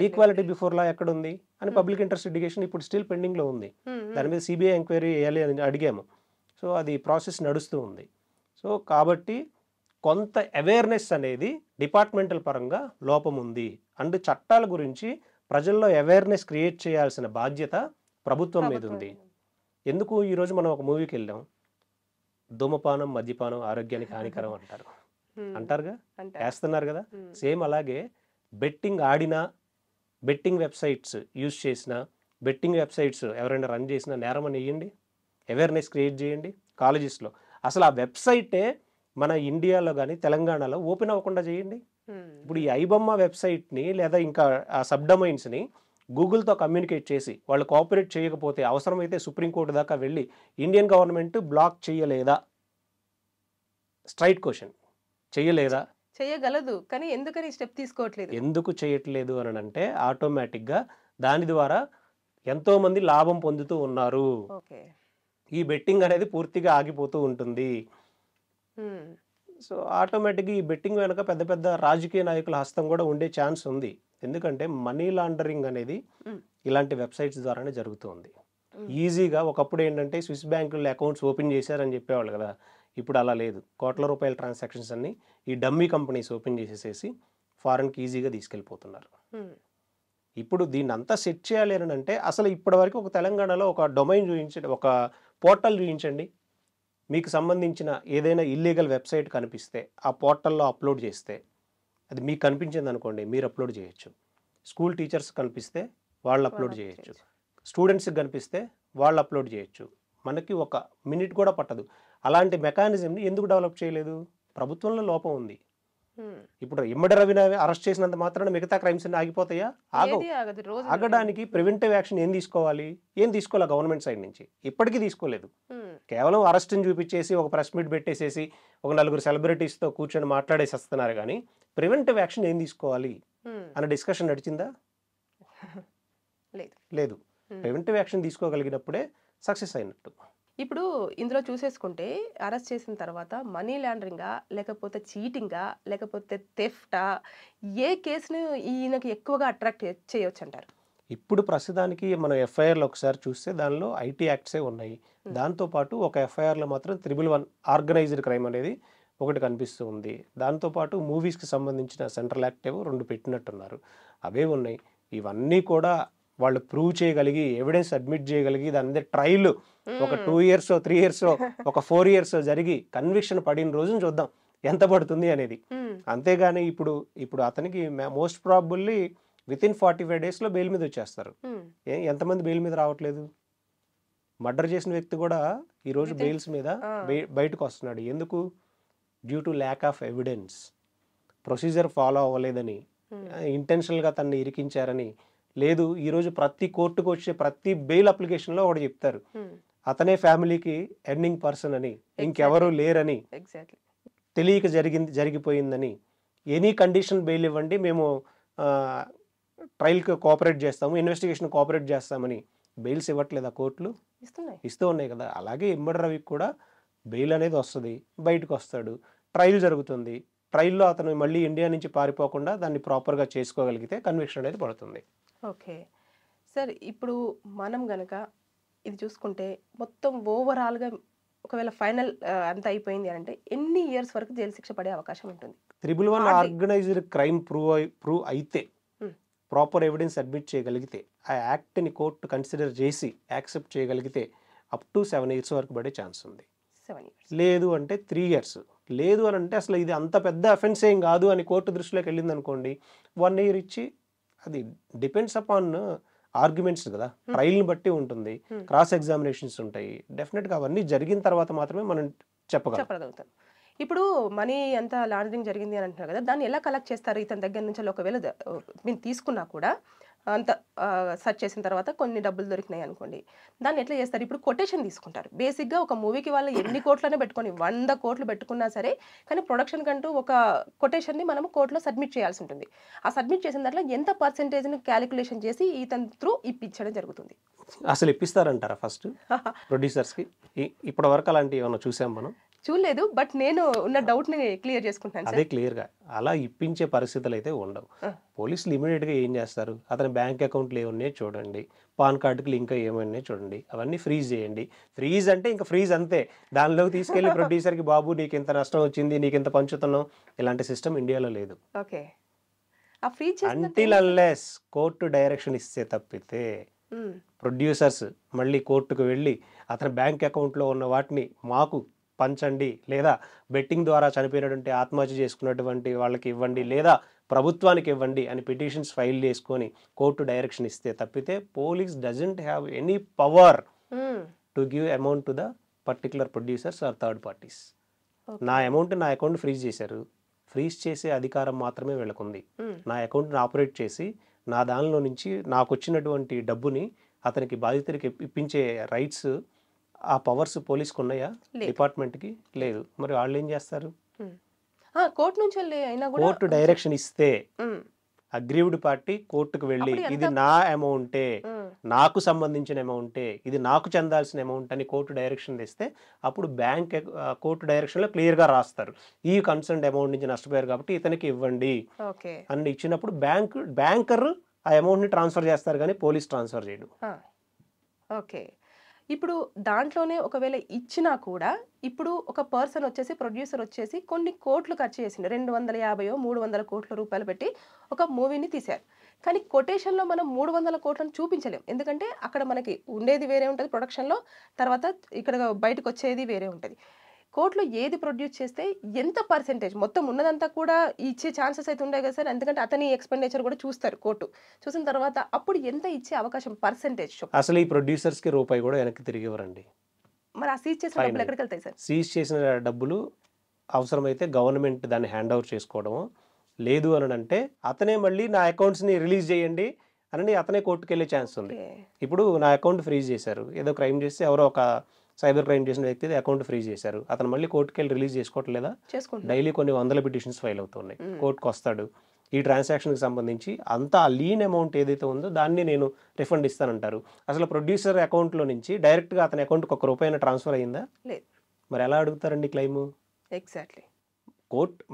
[SPEAKER 3] ఈక్వాలిటీ బిఫోర్ లా ఎక్కడ ఉంది అని పబ్లిక్ ఇంట్రెస్ట్ లిటిగేషన్ ఇప్పుడు స్టిల్ పెండింగ్లో ఉంది. దాని మీద సిబిఐ ఎంక్వైరీ వేయాలి అని అడిగాము. సో అది ప్రాసెస్ నడుస్తూ ఉంది. సో కాబట్టి కొంత అవేర్నెస్ అనేది డిపార్ట్మెంటల్ పరంగా లోపం ఉంది. అండ్ చట్టాల గురించి ప్రజల్లో అవేర్నెస్ క్రియేట్ చేయాల్సిన బాధ్యత ప్రభుత్వం మీద ఉంది. ఎందుకు ఈరోజు మనం ఒక మూవీకి వెళ్ళాం, ధూమపానం మద్యపానం ఆరోగ్యానికి హానికరం అంటారుగా, వేస్తున్నారు కదా. సేమ్ అలాగే బెట్టింగ్ ఆడినా, బెట్టింగ్ వెబ్సైట్స్ యూజ్ చేసిన, బెట్టింగ్ వెబ్సైట్స్ ఎవరైనా రన్ చేసినా నేరం అని వేయండి, అవేర్నెస్ క్రియేట్ చేయండి కాలేజెస్లో. అసలు ఆ వెబ్సైటే మన ఇండియాలో కానీ తెలంగాణలో ఓపెన్ అవ్వకుండా చేయండి. ఇప్పుడు ఈ ఐబొమ్మ వెబ్సైట్ని లేదా ఇంకా ఆ సబ్ డొమైన్స్ని గూగుల్తో కమ్యూనికేట్ చేసి వాళ్ళు కోఆపరేట్ చేయకపోతే అవసరమైతే సుప్రీంకోర్టు దాకా వెళ్ళి ఇండియన్ గవర్నమెంట్ బ్లాక్ చేయలేదా? Straight question. చేయలేదా?
[SPEAKER 2] చేయగలదు, కానీ ఎందుకని స్టెప్ తీసుకోవట్లేదు?
[SPEAKER 3] ఎందుకు చేయట్లేదు అని అంటే ఆటోమేటిక్గా దాని ద్వారా ఎంతోమంది లాభం పొందుతూ ఉన్నారు. ఈ బెట్టింగ్ అనేది పూర్తిగా ఆగిపోతూ ఉంటుంది. సో ఆటోమేటిక్గా ఈ బెట్టింగ్ వెనక పెద్ద పెద్ద రాజకీయ నాయకుల హస్తం కూడా ఉండే ఛాన్స్ ఉంది. ఎందుకంటే మనీ లాండరింగ్ అనేది ఇలాంటి వెబ్సైట్స్ ద్వారానే జరుగుతుంది ఈజీగా. ఒకప్పుడు ఏంటంటే స్విస్ బ్యాంకుల్లో అకౌంట్స్ ఓపెన్ చేశారని చెప్పేవాళ్ళు కదా, ఇప్పుడు అలా లేదు. కోట్ల రూపాయల ట్రాన్సాక్షన్స్ అన్ని ఈ డమ్మీ కంపెనీస్ ఓపెన్ చేసేసేసి ఫారెన్కి ఈజీగా తీసుకెళ్ళిపోతున్నారు. ఇప్పుడు దీన్ని అంతా సెట్ చేయాలి అని అంటే అసలు ఇప్పటివరకు ఒక తెలంగాణలో ఒక డొమైన్ చూపించండి, ఒక పోర్టల్ చూపించండి. మీకు సంబంధించిన ఏదైనా ఇల్లీగల్ వెబ్సైట్ కనిపిస్తే ఆ పోర్టల్లో అప్లోడ్ చేస్తే అది మీకు కనిపించింది అనుకోండి, మీరు అప్లోడ్ చేయొచ్చు. స్కూల్ టీచర్స్ కనిపిస్తే వాళ్ళు అప్లోడ్ చేయొచ్చు, స్టూడెంట్స్కి కనిపిస్తే వాళ్ళు అప్లోడ్ చేయొచ్చు. మనకి ఒక మినిట్ కూడా పట్టదు. అలాంటి మెకానిజంని ఎందుకు డెవలప్ చేయలేదు? ప్రభుత్వంలో లోపం ఉంది. ఇప్పుడు ఇమ్మడి రవిని అరెస్ట్ చేసినంత మాత్రాన మిగతా క్రైమ్స్ అన్ని ఆగిపోతాయా? ఆగడానికి ప్రివెంటివ్ యాక్షన్ ఏం తీసుకోవాలి? ఏం తీసుకోవాలి గవర్నమెంట్ సైడ్ నుంచి? ఇప్పటికీ తీసుకోలేదు. కేవలం అరెస్ట్ని చూపించేసి ఒక ప్రెస్ మీట్ పెట్టేసేసి ఒక నలుగురు సెలబ్రిటీస్తో కూర్చొని మాట్లాడేసి వస్తున్నారు. కానీ ప్రివెంటివ్ యాక్షన్ ఏం తీసుకోవాలి అన్న డిస్కషన్ నడిచిందా? లేదు. ప్రివెంటివ్ యాక్షన్ తీసుకోగలిగినప్పుడే సక్సెస్ అయినట్టు.
[SPEAKER 2] ఇప్పుడు ఇందులో చూసేసుకుంటే అరెస్ట్ చేసిన తర్వాత మనీ లాండరింగా, లేకపోతే చీటింగా, లేకపోతే థెఫ్టా, ఏ కేసును ఈయనకి ఎక్కువగా అట్రాక్ట్ చేయొచ్చు అంటారు?
[SPEAKER 3] ఇప్పుడు ప్రస్తుతానికి మనం ఎఫ్ఐఆర్లో ఒకసారి చూస్తే దానిలో ఐటీ యాక్ట్సే ఉన్నాయి. దాంతోపాటు ఒక ఎఫ్ఐఆర్లో మాత్రం 111 ఆర్గనైజ్డ్ క్రైమ్ అనేది ఒకటి కనిపిస్తూ ఉంది. దాంతోపాటు మూవీస్కి సంబంధించిన సెంట్రల్ యాక్ట్ ఏవో 2 పెట్టినట్టున్నారు, అవే ఉన్నాయి. ఇవన్నీ కూడా వాళ్ళు ప్రూవ్ చేయగలిగి ఎవిడెన్స్ అడ్మిట్ చేయగలిగి దాని మీద ట్రయల్ ఒక 2 years 3 years ఒక 4 years జరిగి కన్విక్షన్ పడిన రోజున చూద్దాం ఎంత పడుతుంది అనేది. అంతేగాని ఇప్పుడు అతనికి most probably within 45 days bail మీద వచ్చేస్తారు. ఎంతమంది బెయిల్ మీద రావట్లేదు? మర్డర్ చేసిన వ్యక్తి కూడా ఈరోజు బెయిల్స్ మీద బయటకు వస్తున్నాడు. ఎందుకు? Due to lack of evidence. Procedure follow అవ్వలేదని, ఇంటెన్షనల్గా తనని ఇరికించారని లేదు. ఈరోజు ప్రతి కోర్టుకు వచ్చే ప్రతి బెయిల్ అప్లికేషన్లో ఒకటి చెప్తారు, అతనే ఫ్యామిలీకి ఎర్నింగ్ పర్సన్ అని, ఇంకెవరూ లేరని, తెలియక జరిగిపోయిందని, ఎనీ కండిషన్ బెయిల్ ఇవ్వండి మేము ట్రయల్కి కోఆపరేట్ చేస్తాము, ఇన్వెస్టిగేషన్ కోఆపరేట్ చేస్తామని బెయిల్స్ ఇవ్వట్లేదు ఆ కోర్టులు, ఇస్తూ ఉన్నాయి కదా. అలాగే ఇమ్మడి రవికి కూడా బెయిల్ అనేది వస్తుంది, బయటకు వస్తాడు, ట్రయల్ జరుగుతుంది. ట్రయల్లో అతను మళ్ళీ ఇండియా నుంచి పారిపోకుండా దాన్ని ప్రాపర్గా చేసుకోగలిగితే కన్విక్షన్ అనేది పడుతుంది.
[SPEAKER 2] ఓకే సార్, ఇప్పుడు మనం గనక ఇది చూసుకుంటే మొత్తం ఓవరాల్గా ఒకవేళ ఫైనల్ అంత అయిపోయింది అంటే ఎన్ని ఇయర్స్ వరకు జైలు శిక్ష పడే అవకాశం ఉంటుంది?
[SPEAKER 3] 111 ఆర్గనైజ్డ్ క్రైమ్ ప్రూవ్ అయితే, ప్రాపర్ ఎవిడెన్స్ అడ్మిట్ చేయగలిగితే, ఆ యాక్ట్ని కోర్టు కన్సిడర్ చేసి యాక్సెప్ట్ చేయగలిగితే అప్ టు 7 years వరకు పడే ఛాన్స్ ఉంది.
[SPEAKER 2] 7 years.
[SPEAKER 3] లేదు అంటే 3 years. లేదు అని అంటే అసలు ఇది అంత పెద్ద అఫెన్స్ ఏం కాదు అని కోర్టు దృష్టిలోకి వెళ్ళింది అనుకోండి, 1 year ఇచ్చి, అది డిపెండ్స్ అపాన్ ఆర్గ్యుమెంట్స్ కదా, ట్రయల్ని బట్టి ఉంటుంది, క్రాస్ ఎగ్జామినేషన్స్ ఉంటాయి. డెఫినెట్గా అవన్నీ జరిగిన తర్వాత మాత్రమే మనం చెప్పగలుగుతాం.
[SPEAKER 2] ఇప్పుడు మనీ అంతా లాండరింగ్ జరిగింది అని అంటున్నారు కదా, దాన్ని ఎలా కలెక్ట్ చేస్తారు ఇతని దగ్గర నుంచి? ఒకవేళ మీరు తీసుకున్నా కూడా అంత సెర్చ్ చేసిన తర్వాత కొన్ని డబ్బులు దొరికినాయి అనుకోండి, దాన్ని ఎట్లా చేస్తారు? ఇప్పుడు కొటేషన్ తీసుకుంటారు. బేసిక్గా ఒక మూవీకి వాళ్ళు ఎన్ని కోట్లనే పెట్టుకొని 100 కోట్లు పెట్టుకున్నా సరే, కానీ ప్రొడక్షన్ కంటూ ఒక కొటేషన్ని మనం కోర్టులో సబ్మిట్ చేయాల్సి ఉంటుంది. ఆ సబ్మిట్ చేసిన దాంట్లో ఎంత పర్సెంటేజ్ని క్యాలిక్యులేషన్ చేసి ఇతని త్రూ ఇప్పించడం జరుగుతుంది.
[SPEAKER 3] అసలు ఇప్పిస్తారంటారా ఫస్ట్ ప్రొడ్యూసర్స్కి? ఇప్పటి వరకు అలాంటివి ఏమన్నా చూసాం మనం?
[SPEAKER 2] చూడలేదు, బట్ నేను ఉన్న డౌట్ని క్లియర్ చేసుకుంటాను.
[SPEAKER 3] అదే క్లియర్గా అలా ఇప్పించే పరిస్థితులు అయితే ఉండవు. పోలీసులు ఇమీడియట్గా ఏం చేస్తారు? అతని బ్యాంక్ అకౌంట్లు ఏమున్నాయో చూడండి, పాన్ కార్డుకి లింక్ ఏమన్నాయో చూడండి, అవన్నీ ఫ్రీజ్ చేయండి. ఫ్రీజ్ అంటే ఇంకా ఫ్రీజ్ అంతే. దానిలోకి తీసుకెళ్లి ప్రొడ్యూసర్కి బాబు నీకు ఇంత నష్టం వచ్చింది, నీకు ఇంత పంచుతున్నాం, ఇలాంటి సిస్టమ్ ఇండియాలో లేదు.
[SPEAKER 2] Okay,
[SPEAKER 3] until unless court direction ఇస్తే తప్పితే ప్రొడ్యూసర్స్ మళ్ళీ కోర్టుకు వెళ్ళి అతని బ్యాంక్ అకౌంట్లో ఉన్న వాటిని మాకు పంచండి, లేదా బెట్టింగ్ ద్వారా చనిపోయినటువంటి ఆత్మహత్య చేసుకున్నటువంటి వాళ్ళకి ఇవ్వండి, లేదా ప్రభుత్వానికి ఇవ్వండి అని పిటిషన్స్ ఫైల్ చేసుకొని కోర్టు డైరెక్షన్ ఇస్తే తప్పితే police doesn't have any power to give amount to the particular producers or third parties. నా అమౌంట్ నా అకౌంట్ ఫ్రీజ్ చేశారు, ఫ్రీజ్ చేసే అధికారం మాత్రమే వీళ్ళకుంది. నా అకౌంట్ని ఆపరేట్ చేసి నా దానిలో నుంచి నాకు వచ్చినటువంటి డబ్బుని అతనికి బాధితుడికి ఇప్పించే రైట్స్, ఆ పవర్స్ పోలీస్కి ఉన్నాయా? డిపార్ట్మెంట్కి లేదు. మరి వాళ్ళు ఏం చేస్తారు?
[SPEAKER 2] కోర్టు నుంచి
[SPEAKER 3] కోర్టు డైరెక్షన్ ఇస్తే అగ్రీవ్డ్ పార్టీ కోర్టుకు వెళ్ళి ఇది నా అమౌంటే, నాకు సంబంధించిన అమౌంటే, ఇది నాకు చెందాల్సిన అమౌంట్ అని కోర్టు డైరెక్షన్ తెస్తే అప్పుడు కోర్టు డైరెక్షన్లో క్లియర్గా రాస్తారు ఈ కన్సర్న్ అమౌంట్ నుంచి నష్టపోయారు కాబట్టి ఇతనికి ఇవ్వండి అని ఇచ్చినప్పుడు బ్యాంకర్ ఆ అమౌంట్ని ట్రాన్స్ఫర్ చేస్తారు, కానీ పోలీస్ ట్రాన్స్ఫర్ చేయడు.
[SPEAKER 2] ఓకే, ఇప్పుడు దాంట్లోనే ఒకవేళ ఇచ్చినా కూడా ఇప్పుడు ఒక పర్సన్ వచ్చేసి ప్రొడ్యూసర్ వచ్చేసి కొన్ని కోట్లు ఖర్చు చేసిండు, 250-300 కోట్ల రూపాయలు పెట్టి ఒక మూవీని తీశారు. కానీ కొటేషన్లో మనం 300 కోట్లను చూపించలేం, ఎందుకంటే అక్కడ మనకి ఉండేది వేరే ఉంటుంది ప్రొడక్షన్లో, తర్వాత ఇక్కడ బయటకు వచ్చేది వేరే ఉంటుంది. కోర్టులో ఏది ప్రొడ్యూస్ చేస్తే ఎంత పర్సెంటేజ్ మొత్తం ఉన్నదంతా కూడా ఇచ్చే ఛాన్సెస్ అయితే ఉండే కదా సార్? ఎందుకంటే అతని ఎక్స్పెండిచర్ కూడా చూస్తారు కోర్టు, చూసిన తర్వాత అప్పుడు ఎంత ఇచ్చే అవకాశం పర్సెంటేజ్?
[SPEAKER 3] అసలు ఈ ప్రొడ్యూసర్స్కి రూపాయి కూడా వెనక్కి తిరిగి ఇవ్వరండి.
[SPEAKER 2] మరి ఆ సీజ్ చేసిన డబ్బులు ఎక్కడికి వెళ్తాయి సార్?
[SPEAKER 3] సీజ్ చేసిన డబ్బులు అవసరమైతే గవర్నమెంట్ దాన్ని హ్యాండ్ ఓవర్ చేసుకోవడము, లేదు అని అంటే అతనే మళ్ళీ నా అకౌంట్స్ని రిలీజ్ చేయండి అని అతనే కోర్టుకు వెళ్ళే ఛాన్స్ ఉంది. ఇప్పుడు నా అకౌంట్ ఫ్రీజ్ చేశారు, ఏదో క్రైమ్ చేస్తే ఎవరో ఒక సైబర్ క్రైమ్ చేసిన వ్యక్తి అకౌంట్ ఫ్రీజ్ చేశారు, అతను మళ్ళీ కోర్టుకి వెళ్ళి రిలీజ్ చేసుకోవట్లేదా? డైలీ కొన్ని వందల పిటిషన్స్ ఫైల్ అవుతున్నాయి, కోర్టుకు వస్తాడు, ఈ ట్రాన్సాక్షన్కి సంబంధించి అంతా ఆ లీన్ అమౌంట్ ఏదైతే ఉందో దాన్ని నేను రిఫండ్ ఇస్తానంటారు. అసలు ప్రొడ్యూసర్ అకౌంట్లో నుంచి డైరెక్ట్గా అతని అకౌంట్కి ₹1 ట్రాన్స్ఫర్ అయ్యిందా?
[SPEAKER 2] లేదు.
[SPEAKER 3] మరి ఎలా అడుగుతారండి క్లెయిము?
[SPEAKER 2] ఎగ్జాక్ట్లీ.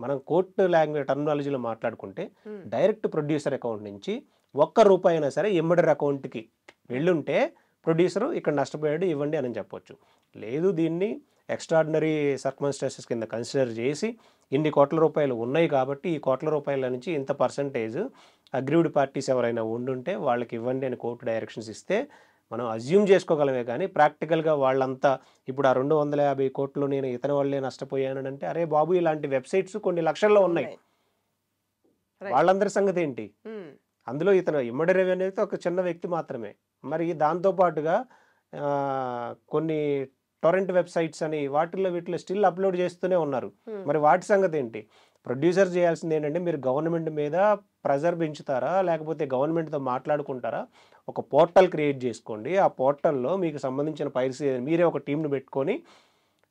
[SPEAKER 3] మనం కోర్టు లాంగ్వేజ్ టర్మినాలజీలో మాట్లాడుకుంటే డైరెక్ట్ ప్రొడ్యూసర్ అకౌంట్ నుంచి ₹1 అయినా సరే ఎమ్మడర్ అకౌంట్కి వెళ్ళుంటే ప్రొడ్యూసరు ఇక్కడ నష్టపోయాడు ఇవ్వండి అని చెప్పొచ్చు. లేదు, దీన్ని ఎక్స్ట్రాడినరీ సర్కమ్స్టాన్సెస్ కింద కన్సిడర్ చేసి ఇన్ని కోట్ల రూపాయలు ఉన్నాయి కాబట్టి ఈ కోట్ల రూపాయల నుంచి ఇంత పర్సంటేజ్ అగ్రీవ్డ్ పార్టీస్ ఎవరైనా ఉండుంటే వాళ్ళకి ఇవ్వండి అని కోర్టు డైరెక్షన్స్ ఇస్తే మనం అజ్యూమ్ చేసుకోగలమే. కానీ ప్రాక్టికల్గా వాళ్ళంతా ఇప్పుడు ఆ 250 కోట్లు నేను ఇతని వాళ్ళే నష్టపోయాను అంటే, అరే బాబు ఇలాంటి వెబ్సైట్స్ కొన్ని లక్షల్లో ఉన్నాయి, వాళ్ళందరి సంగతి ఏంటి? అందులో ఇతను ఇమ్మడి రెవెన్యూ అయితే ఒక చిన్న వ్యక్తి మాత్రమే. మరి దాంతోపాటుగా కొన్ని టొరెంట్ వెబ్సైట్స్ అని వీటిలో స్టిల్ అప్లోడ్ చేస్తూనే ఉన్నారు. మరి వాటి సంగతి ఏంటి? ప్రొడ్యూసర్ చేయాల్సింది ఏంటంటే, మీరు గవర్నమెంట్ మీద ప్రెజర్ పెంచుతారా లేకపోతే గవర్నమెంట్తో మాట్లాడుకుంటారా? ఒక పోర్టల్ క్రియేట్ చేసుకోండి, ఆ పోర్టల్లో మీకు సంబంధించిన ఫైల్స్ మీరే ఒక టీంను పెట్టుకొని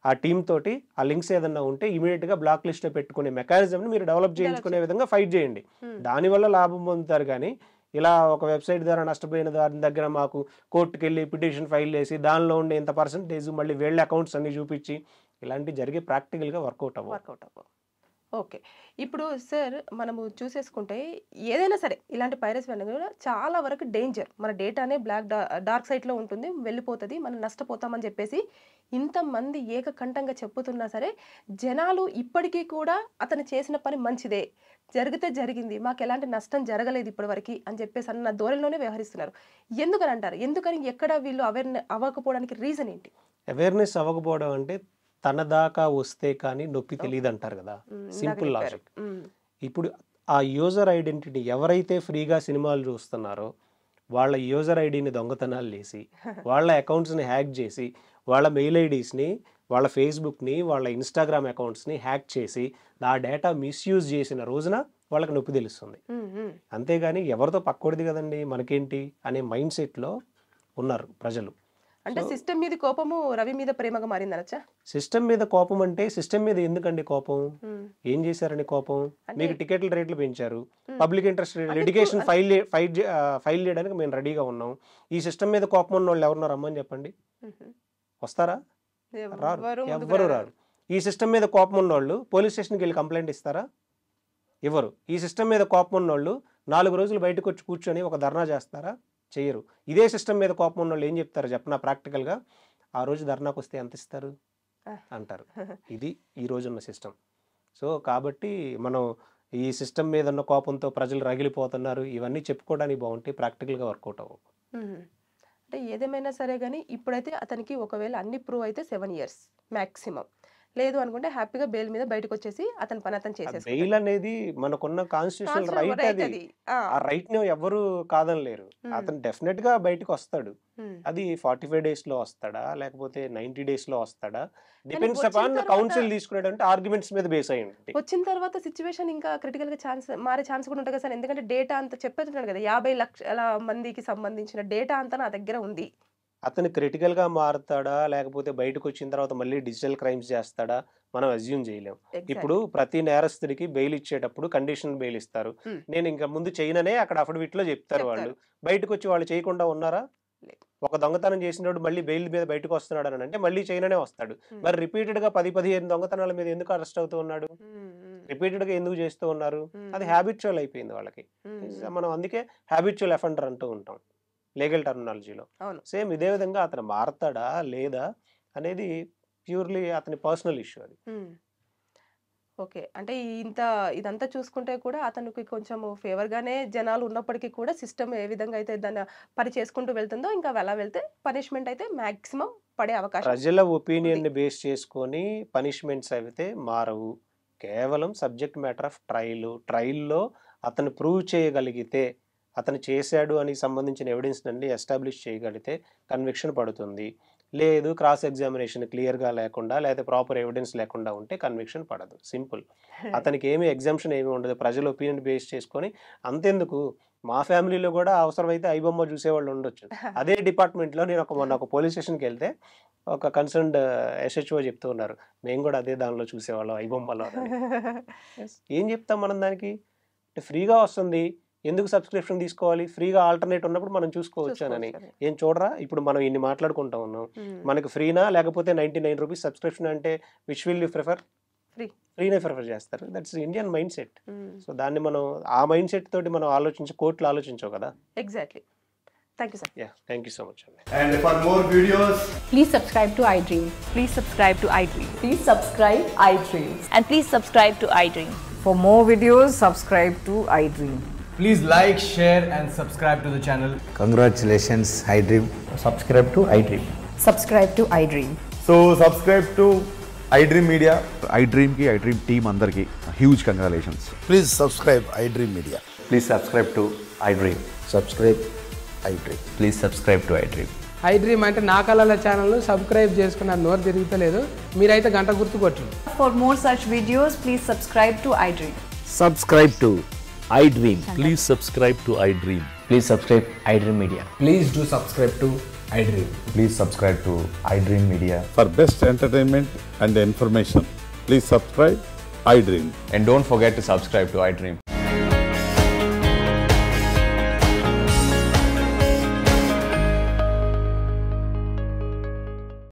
[SPEAKER 3] ఆ టీమ్ తోటి ఆ లింక్స్ ఏదన్నా ఉంటే ఇమీడియట్గా బ్లాక్ లిస్ట్లో పెట్టుకునే మెకానిజంని మీరు డెవలప్ చేయించుకునే విధంగా ఫైట్ చేయండి. దానివల్ల లాభం పొందుతారు. కానీ ఇలా ఒక వెబ్సైట్ ద్వారా నష్టపోయిన దాని దగ్గర మాకు కోర్టుకు వెళ్ళి పిటిషన్ ఫైల్ చేసి దానిలో ఉండే ఇంత పర్సంటేజ్ మళ్ళీ వీళ్ళ అకౌంట్స్ అన్ని చూపించి ఇలాంటివి జరిగే ప్రాక్టికల్గా వర్కౌట్ అవ్వవు.
[SPEAKER 2] ఓకే, ఇప్పుడు సార్ మనము చూసేసుకుంటే ఏదైనా సరే ఇలాంటి పైరసీ అనేది కూడా చాలా వరకు డేంజర్. మన డేటానే డార్క్ సైట్లో ఉంటుంది, వెళ్ళిపోతుంది, మనం నష్టపోతామని చెప్పేసి ఇంతమంది ఏకకంఠంగా చెప్పుతున్నా సరే జనాలు ఇప్పటికీ కూడా అతను చేసిన పని మంచిదే, జరిగితే జరిగింది, మాకు ఎలాంటి నష్టం జరగలేదు ఇప్పటివరకు అని చెప్పేసి అన్న ధోరణిలోనే వ్యవహరిస్తున్నారు. ఎందుకని అంటారు? ఎందుకని ఎక్కడ వీళ్ళు అవ్వకపోవడానికి రీజన్ ఏంటి?
[SPEAKER 3] అవేర్నెస్ అవ్వకపోవడం అంటే తన దాకా వస్తే కానీ నొప్పి తెలియదు అంటారు కదా, సింపుల్ లాజిక్. ఇప్పుడు ఆ యూజర్ ఐడెంటిటీ ఎవరైతే ఫ్రీగా సినిమాలు చూస్తున్నారో వాళ్ళ యూజర్ ఐడిని దొంగతనాలు చేసి వాళ్ళ అకౌంట్స్ని హ్యాక్ చేసి వాళ్ళ మెయిల్ ఐడీస్ని వాళ్ళ ఫేస్బుక్ని, వాళ్ళ ఇన్స్టాగ్రామ్ అకౌంట్స్ని హ్యాక్ చేసి ఆ డేటా మిస్యూజ్ చేసిన రోజున వాళ్ళకి నొప్పి తెలుస్తుంది. అంతేగాని ఎవరితో పక్కోడిది కదండి మనకేంటి అనే మైండ్ సెట్లో ఉన్నారు ప్రజలు.
[SPEAKER 2] అంటే సిస్టమ్ మీద కోపము రవి మీద ప్రేమగా మారిందనొచ్చా?
[SPEAKER 3] సిస్టమ్ మీద కోపం అంటే సిస్టమ్ మీద ఎందుకండి కోపం? ఏం చేశారని కోపం? మీకు టికెట్ల రేట్లు పెంచారు, పబ్లిక్ ఇంట్రెస్ట్ లిటిగేషన్ ఫైల్ చేయడానికి మేము రెడీగా ఉన్నాం. ఈ సిస్టమ్ మీద కోపం ఉన్న వాళ్ళు ఎవరున్నారు రమ్మని చెప్పండి, వస్తారా? రారు, ఎవ్వరు రారు. ఈ సిస్టమ్ మీద కోపం ఉన్నోళ్ళు పోలీస్ స్టేషన్కి వెళ్ళి కంప్లైంట్ ఇస్తారా? ఇవ్వరు. ఈ సిస్టమ్ మీద కోపం ఉన్నోళ్ళు 4 రోజులు బయటకు వచ్చి కూర్చొని ఒక ధర్నా చేస్తారా? చెయ్యరు. ఇదే సిస్టమ్ మీద కోపం ఉన్నోళ్ళు ఏం చెప్తారు చెప్పనా ప్రాక్టికల్గా? ఆ రోజు ధర్నాకు వస్తే ఎంత ఇస్తారు అంటారు. ఇది ఈ రోజున్న సిస్టమ్. సో కాబట్టి మనం ఈ సిస్టమ్ మీద ఉన్న కోపంతో ప్రజలు రగిలిపోతున్నారు ఇవన్నీ చెప్పుకోవడానికి బాగుంటే ప్రాక్టికల్గా వర్కౌట్ అవ్వవు.
[SPEAKER 2] అంటే ఏదేమైనా సరే కానీ ఇప్పుడైతే అతనికి ఒకవేళ అన్ని ప్రూవ్ అయితే 7 years మ్యాక్సిమం, లేదు అనుకుంటే హ్యాపీగా బెయిల్ మీద బయటకు వచ్చేసి అతని పని అతను చేసేసి.
[SPEAKER 3] బెయిల్ అనేది మనకున్న కాన్స్టిట్యూషనల్ రైట్. అది ఆ రైట్ ని ఎవరు కాదనలేరు. అతను డెఫినెట్ గా బయటకు వస్తాడు. అది 45 days లో వస్తాడా లేకపోతే 90 days లో వస్తాడా, డిపెండ్స్ అపాన్ కౌన్సిల్ తీసుకునేటంటే ఆర్గ్యుమెంట్స్ మీద బేస్ అయ్యి ఉంటుంది.
[SPEAKER 2] వచ్చిన తర్వాత సిచ్యువేషన్ ఇంకా క్రిటికల్ గా మారే ఛాన్స్ కూడా ఉంటుంది కదా సార్. ఎందుకంటే డేటా అంతా చెప్పేస్తున్నాడు కదా, 50 లక్షల మందికి సంబంధించిన డేటా అంతా నా దగ్గర ఉంది.
[SPEAKER 3] అతను క్రిటికల్గా మారుతాడా లేకపోతే బయటకు వచ్చిన తర్వాత మళ్ళీ డిజిటల్ క్రైమ్స్ చేస్తాడా మనం అజ్యూమ్ చేయలేం. ఇప్పుడు ప్రతి నేరస్తుడికి బెయిల్ ఇచ్చేటప్పుడు కండిషన్ బెయిల్ ఇస్తారు. నేను ఇంకా ముందు చేయననే అక్కడ అఫిడవిట్ లో చెప్తారు వాళ్ళు. బయటకు వచ్చి వాళ్ళు చేయకుండా ఉన్నారా? ఒక దొంగతనం చేసినప్పుడు మళ్ళీ బెయిల్ మీద బయటకు వస్తున్నాడు అని అంటే మళ్ళీ చేయననే వస్తాడు. మరి రిపీటెడ్ గా 10-15 దొంగతనాల మీద ఎందుకు అరెస్ట్ అవుతూ ఉన్నాడు? రిపీటెడ్ గా ఎందుకు చేస్తూ ఉన్నారు? అది హ్యాబిచువల్ అయిపోయింది వాళ్ళకి. మనం అందుకే హ్యాబిచువల్ అఫెండర్ అంటూ ఉంటాం లీగల్ టర్మినాలజీలో. సేమ్ ఇదే విధంగా అతను మారతాడా లేదా అనేది ప్యూర్లీ అతని పర్సనల్ ఇష్యూ అది.
[SPEAKER 2] ఓకే, అంటే ఇదంతా చూసుకుంటే కూడా అతనికి కొంచెం ఫేవర్ గానే జనాలు ఉన్నప్పటికీ కూడా సిస్టమ్ ఏ విధంగా అయితే దాన్ని పని చేసుకుంటూ వెళ్తుందో ఇంకా అలా వెళ్తే పనిష్మెంట్ అయితే మాక్సిమం పడే అవకాశం.
[SPEAKER 3] ప్రజల ఒపీనియన్ ని బేస్ చేసుకొని పనిష్మెంట్స్ అయితే మారవు. కేవలం సబ్జెక్ట్ మ్యాటర్ ఆఫ్ ట్రయల్లో అతను ప్రూవ్ చేయగలిగితే, అతను చేశాడు అని సంబంధించిన ఎవిడెన్స్ అన్ని ఎస్టాబ్లిష్ చేయగలిగితే కన్విక్షన్ పడుతుంది. లేదు క్రాస్ ఎగ్జామినేషన్ క్లియర్గా లేకుండా లేదా ప్రాపర్ ఎవిడెన్స్ లేకుండా ఉంటే కన్విక్షన్ పడదు. సింపుల్. అతనికి ఏమి ఎగ్జామ్షన్ ఏమి ఉండదు. ప్రజల ఒపీనియన్ బేస్ చేసుకొని అంతెందుకు మా ఫ్యామిలీలో కూడా అవసరమైతే ఐబొమ్మ చూసేవాళ్ళు ఉండొచ్చు. అదే డిపార్ట్మెంట్లో నేను మొన్న ఒక పోలీస్ స్టేషన్కి వెళ్తే ఒక కన్సర్న్డ్ SHO చెప్తూ ఉన్నారు, మేము కూడా అదే దానిలో చూసేవాళ్ళం ఐబొమ్మలో. ఏం చెప్తాం మనం దానికి? ఫ్రీగా వస్తుంది, ఎందుకు సబ్స్క్రిప్షన్ తీసుకోవాలి? ఫ్రీగా ఆల్టర్నేట్ ఉన్నప్పుడు మనం చూసుకోవచ్చు అని. ఏం చూడరా, ఇప్పుడు మనం ఇన్ని మాట్లాడుకుంటా ఉన్నాం, మనకు ఫ్రీనా లేకపోతే 99 రూపీస్ సబ్స్క్రిప్షన్ అంటే విచ్ విల్ యూ ప్రిఫర్? ఫ్రీనే ప్రిఫర్ చేస్తారు. That's Indian mind set. So దాన్ని మనం ఆ మైండ్ సెట్ తోటి మనం కోర్టులు ఆలోచించావు కదా.
[SPEAKER 2] Exactly. Thank you, sir.
[SPEAKER 3] Yeah, thank you so much.
[SPEAKER 4] And for more videos,
[SPEAKER 5] please subscribe to iDream.
[SPEAKER 6] Please subscribe to iDream.
[SPEAKER 5] Please subscribe iDream.
[SPEAKER 6] And please subscribe to iDream.
[SPEAKER 5] For more videos, subscribe to iDream.
[SPEAKER 4] please like, share and subscribe to the channel.
[SPEAKER 7] Congratulations, iDream.
[SPEAKER 8] Subscribe to iDream.
[SPEAKER 5] Subscribe to iDream.
[SPEAKER 8] So subscribe to iDream Media.
[SPEAKER 9] iDream ki iDream team andarki huge congratulations.
[SPEAKER 7] Please subscribe iDream Media.
[SPEAKER 8] Please subscribe to iDream.
[SPEAKER 7] Subscribe iDream.
[SPEAKER 8] Please subscribe to iDream.
[SPEAKER 10] iDream అంటే నా కళల ఛానల్ సబ్స్క్రైబ్ చేసుకున్న నోరు తిరుగుతలేదు, మీరైతే గంట గుర్తు కొట్టండి.
[SPEAKER 5] For more such videos, please subscribe to iDream.
[SPEAKER 8] Subscribe to iDream.
[SPEAKER 11] Please subscribe to iDream.
[SPEAKER 8] Please subscribe iDream Media.
[SPEAKER 4] Please do subscribe to iDream.
[SPEAKER 8] Please subscribe to iDream Media.
[SPEAKER 9] For best entertainment and information, please subscribe iDream.
[SPEAKER 8] And don't forget to subscribe to iDream.